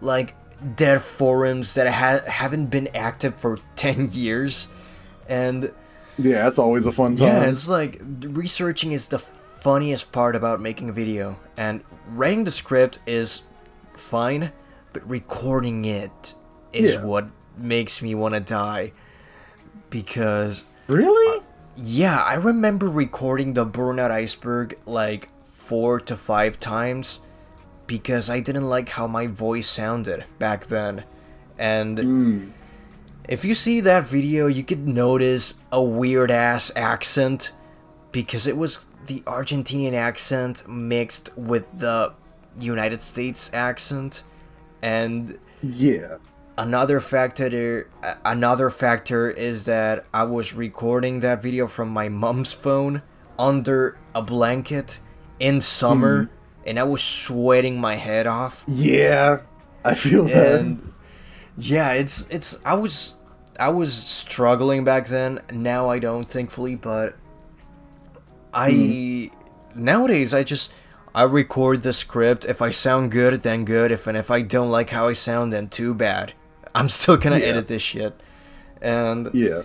Speaker 1: like dead forums that haven't been active for 10 years, and
Speaker 2: yeah, that's always a fun time.
Speaker 1: yeah, it's like researching is the funniest part about making a video, and writing the script is fine, but recording it is what makes me want to die. Because
Speaker 2: Really?
Speaker 1: yeah, I remember recording the Burnout Iceberg like 4 to 5 times because I didn't like how my voice sounded back then. And if you see that video, you could notice a weird ass accent because it was the Argentinian accent mixed with the United States accent. And
Speaker 2: Yeah.
Speaker 1: another factor is that I was recording that video from my mom's phone under a blanket in summer, and I was sweating my head off.
Speaker 2: Yeah. I feel that.
Speaker 1: And yeah, I was struggling back then. Now I don't, thankfully, but nowadays I record the script. If I sound good, then good. If I don't like how I sound, then too bad. I'm still gonna edit this shit. And
Speaker 2: Yeah.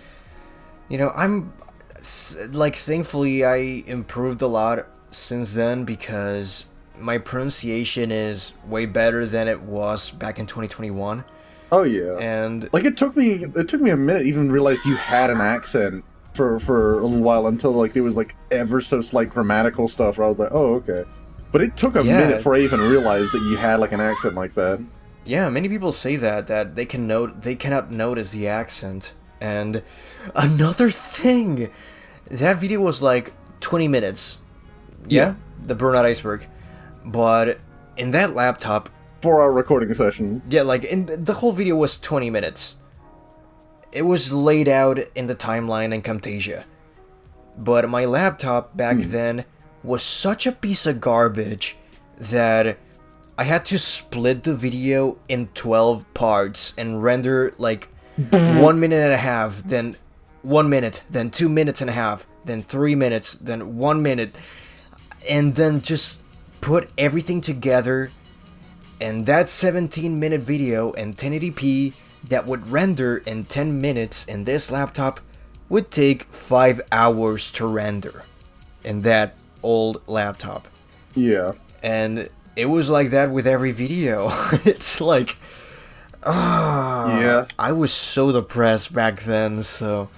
Speaker 1: thankfully I improved a lot since then because my pronunciation is way better than it was back in 2021.
Speaker 2: Oh yeah.
Speaker 1: And
Speaker 2: Like it took me a minute to even realize you had an accent for a little while until like there was like ever so slight grammatical stuff where I was like, oh okay. But it took a minute before I even realized that you had like an accent like that.
Speaker 1: yeah, many people say that they cannot notice the accent. And another thing, that video was like 20 minutes. Yeah, the Burnout Iceberg. But in that laptop,
Speaker 2: 4-hour recording session.
Speaker 1: yeah, like the whole video was 20 minutes. It was laid out in the timeline in Camtasia. But my laptop back then was such a piece of garbage that I had to split the video in 12 parts and render like 1 minute and a half, then 1 minute, then 2 minutes and a half, then 3 minutes, then 1 minute, and then just put everything together. And that 17-minute video in 1080p that would render in 10 minutes in this laptop would take 5 hours to render in that old laptop.
Speaker 2: Yeah.
Speaker 1: And it was like that with every video. It's like,
Speaker 2: Yeah.
Speaker 1: I was so depressed back then, so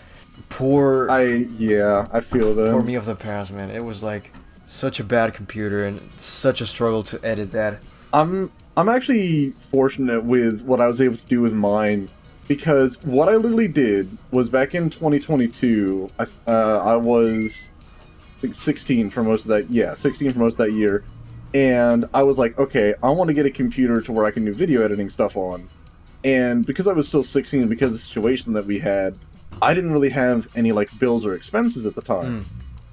Speaker 2: I feel that.
Speaker 1: poor me of the past, man. It was like such a bad computer and such a struggle to edit that.
Speaker 2: I'm actually fortunate with what I was able to do with mine because what I literally did was back in 2022, I was like 16 for most of that. Yeah, 16 for most of that year, and I was like, okay, I want to get a computer to where I can do video editing stuff on. And because I was still 16, and because of the situation that we had, I didn't really have any like bills or expenses at the time.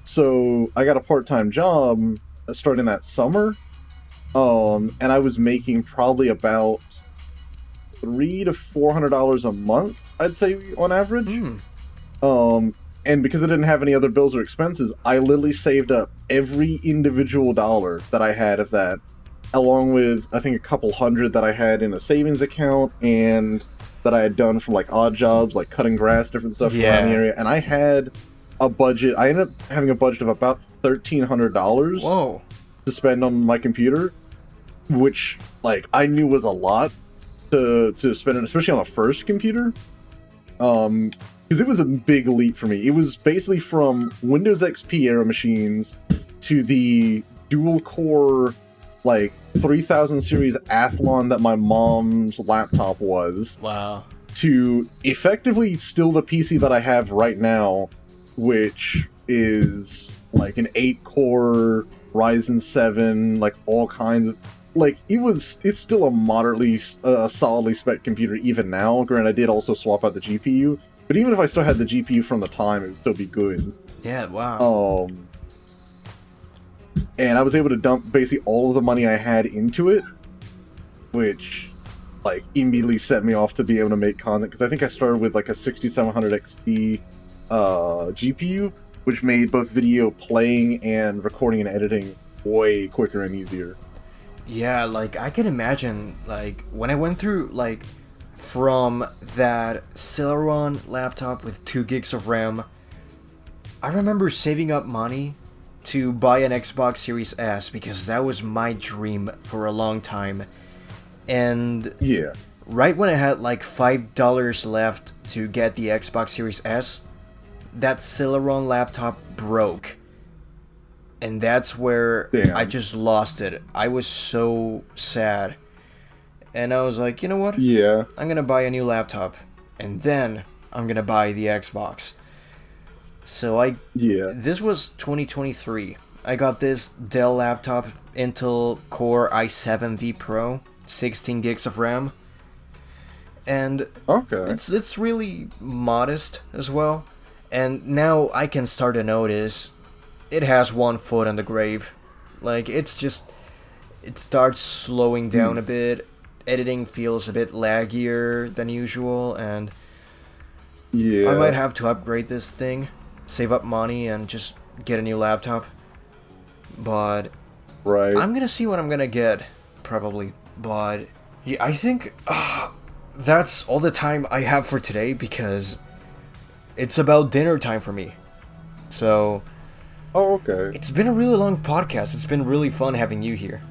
Speaker 2: So I got a part-time job starting that summer. And I was making probably about $300 to $400 a month, I'd say, on average. And because I didn't have any other bills or expenses, I literally saved up every individual dollar that I had of that, along with, I think, a couple hundred that I had in a savings account and that I had done from, like, odd jobs, like cutting grass, different stuff around the area. And I had a budget. I ended up having a budget of about $1,300
Speaker 1: Whoa.
Speaker 2: to spend on my computer, which, like, I knew was a lot to spend, especially on a first computer. Because it was a big leap for me. It was basically from Windows XP era machines to the dual-core, like, 3000 series Athlon that my mom's laptop was.
Speaker 1: Wow.
Speaker 2: To effectively still the PC that I have right now, which is, like, an 8-core Ryzen 7, like, all kinds of... Like, it's still a moderately, solidly spec computer even now. Granted, I did also swap out the GPU. But even if I still had the GPU from the time, it would still be good.
Speaker 1: Yeah, wow.
Speaker 2: And I was able to dump basically all of the money I had into it, which, like, immediately set me off to be able to make content. Because I think I started with, like, a 6700 XT GPU, which made both video playing and recording and editing way quicker and easier.
Speaker 1: Yeah, like, I can imagine, like, when I went through, like... From that Celeron laptop with 2 gigs of RAM, I remember saving up money to buy an Xbox Series S because that was my dream for a long time. And
Speaker 2: yeah,
Speaker 1: right when I had like $5 left to get the Xbox Series S, that Celeron laptop broke. And that's where I just lost it. I was so sad. And I was like, you know what?
Speaker 2: Yeah.
Speaker 1: I'm gonna buy a new laptop. And then I'm gonna buy the Xbox. So this was 2023. I got this Dell laptop, Intel Core i7V Pro, 16 gigs of RAM. And it's really modest as well. And now I can start to notice it has one foot on the grave. Like, it starts slowing down a bit. Editing feels a bit laggier than usual, and I might have to upgrade this thing, save up money, and just get a new laptop. But I'm gonna see what I'm gonna get, probably. But yeah, I think that's all the time I have for today, because it's about dinner time for me. So it's been a really long podcast. It's been really fun having you here.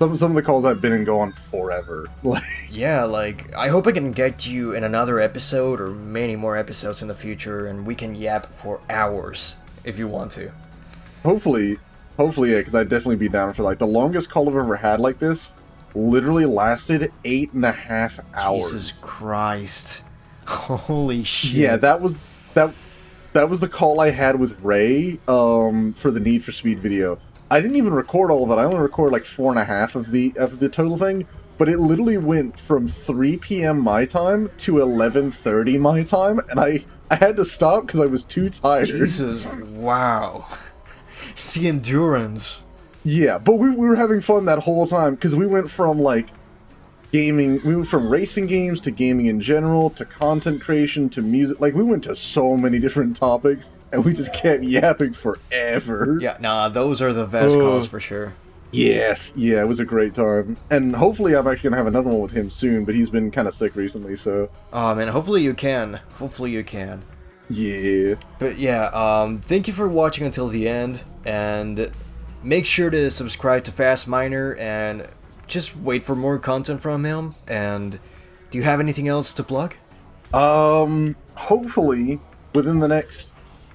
Speaker 2: Some of the calls I've been in go on forever.
Speaker 1: Yeah, like, I hope I can get you in another episode or many more episodes in the future, and we can yap for hours if you want to.
Speaker 2: Hopefully, yeah, because I'd definitely be down for, like, the longest call I've ever had like this literally lasted 8.5 hours.
Speaker 1: Jesus Christ. Holy shit.
Speaker 2: Yeah, that was the call I had with Ray for the Need for Speed video. I didn't even record all of it. I only recorded like 4.5 of the total thing, but it literally went from 3 p.m. my time to 11:30 my time, and I had to stop because I was too tired.
Speaker 1: Jesus, wow. The endurance.
Speaker 2: Yeah, but we were having fun that whole time, because we went from, like, gaming, we went from racing games to gaming in general, to content creation, to music. Like, we went to so many different topics, and we just kept yapping forever.
Speaker 1: Yeah, nah, those are the best calls for sure.
Speaker 2: Yes, yeah, it was a great time. And hopefully I'm actually going to have another one with him soon, but he's been kind of sick recently, so...
Speaker 1: Oh, man, hopefully you can. Hopefully you can.
Speaker 2: Yeah.
Speaker 1: But yeah, thank you for watching until the end, and make sure to subscribe to Fastminer, and just wait for more content from him. And do you have anything else to plug?
Speaker 2: Hopefully, within the next...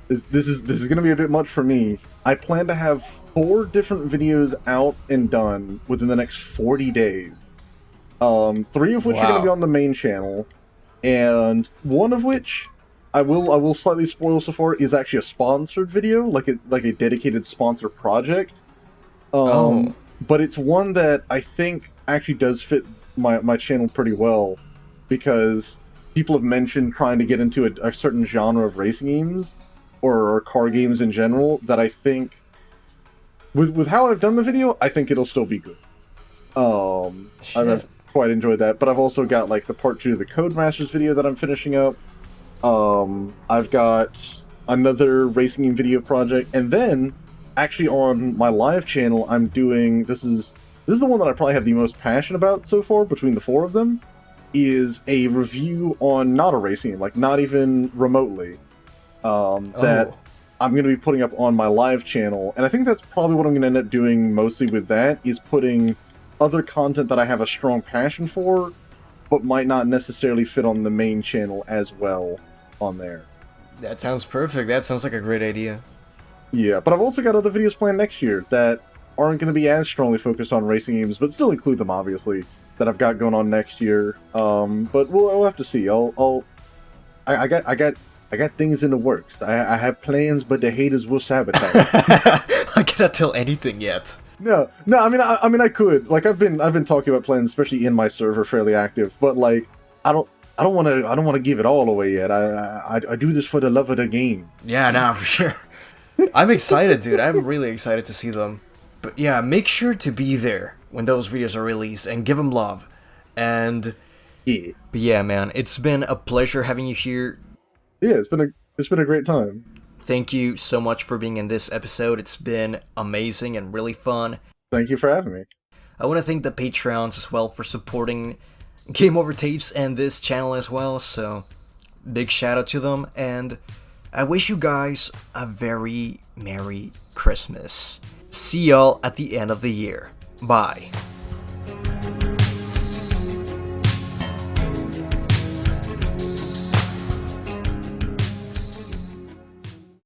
Speaker 2: This is going to be a bit much for me. I plan to have 4 different videos out and done within the next 40 days. 3 of which are going to be on the main channel, and one of which I will slightly spoil so far is actually a sponsored video, like a dedicated sponsor project. But it's one that I think actually does fit my channel pretty well, because people have mentioned trying to get into a certain genre of racing games, or car games in general, that I think with how I've done the video, I think it'll still be good. I've quite enjoyed that, but I've also got like the part 2 of the Codemasters video that I'm finishing up. I've got another racing game video project, and then actually on my live channel, I'm doing this is the one that I probably have the most passion about so far between the 4 of them. Is a review on not a racing game, like not even remotely. That I'm going to be putting up on my live channel, and I think that's probably what I'm going to end up doing mostly with that, is putting other content that I have a strong passion for, but might not necessarily fit on the main channel as well on there.
Speaker 1: That sounds perfect. That sounds like a great idea.
Speaker 2: Yeah, but I've also got other videos planned next year that aren't going to be as strongly focused on racing games, but still include them, obviously, that I've got going on next year. But we'll have to see. I got things in the works. I have plans, but the haters will sabotage.
Speaker 1: I cannot tell anything yet.
Speaker 2: No. I mean, I could. Like, I've been talking about plans, especially in my server, fairly active. But like, I don't want to give it all away yet. I do this for the love of the game.
Speaker 1: Yeah, nah, for sure. I'm excited, dude. I'm really excited to see them. But yeah, make sure to be there when those videos are released and give them love. And
Speaker 2: yeah,
Speaker 1: but yeah, man, it's been a pleasure having you here.
Speaker 2: Yeah, it's been a great time.
Speaker 1: Thank you so much for being in this episode. It's been amazing and really fun.
Speaker 2: Thank you for having me.
Speaker 1: I want to thank the Patreons as well for supporting Game Over Tapes and this channel as well. So big shout out to them, and I wish you guys a very Merry Christmas. See y'all at the end of the year. Bye.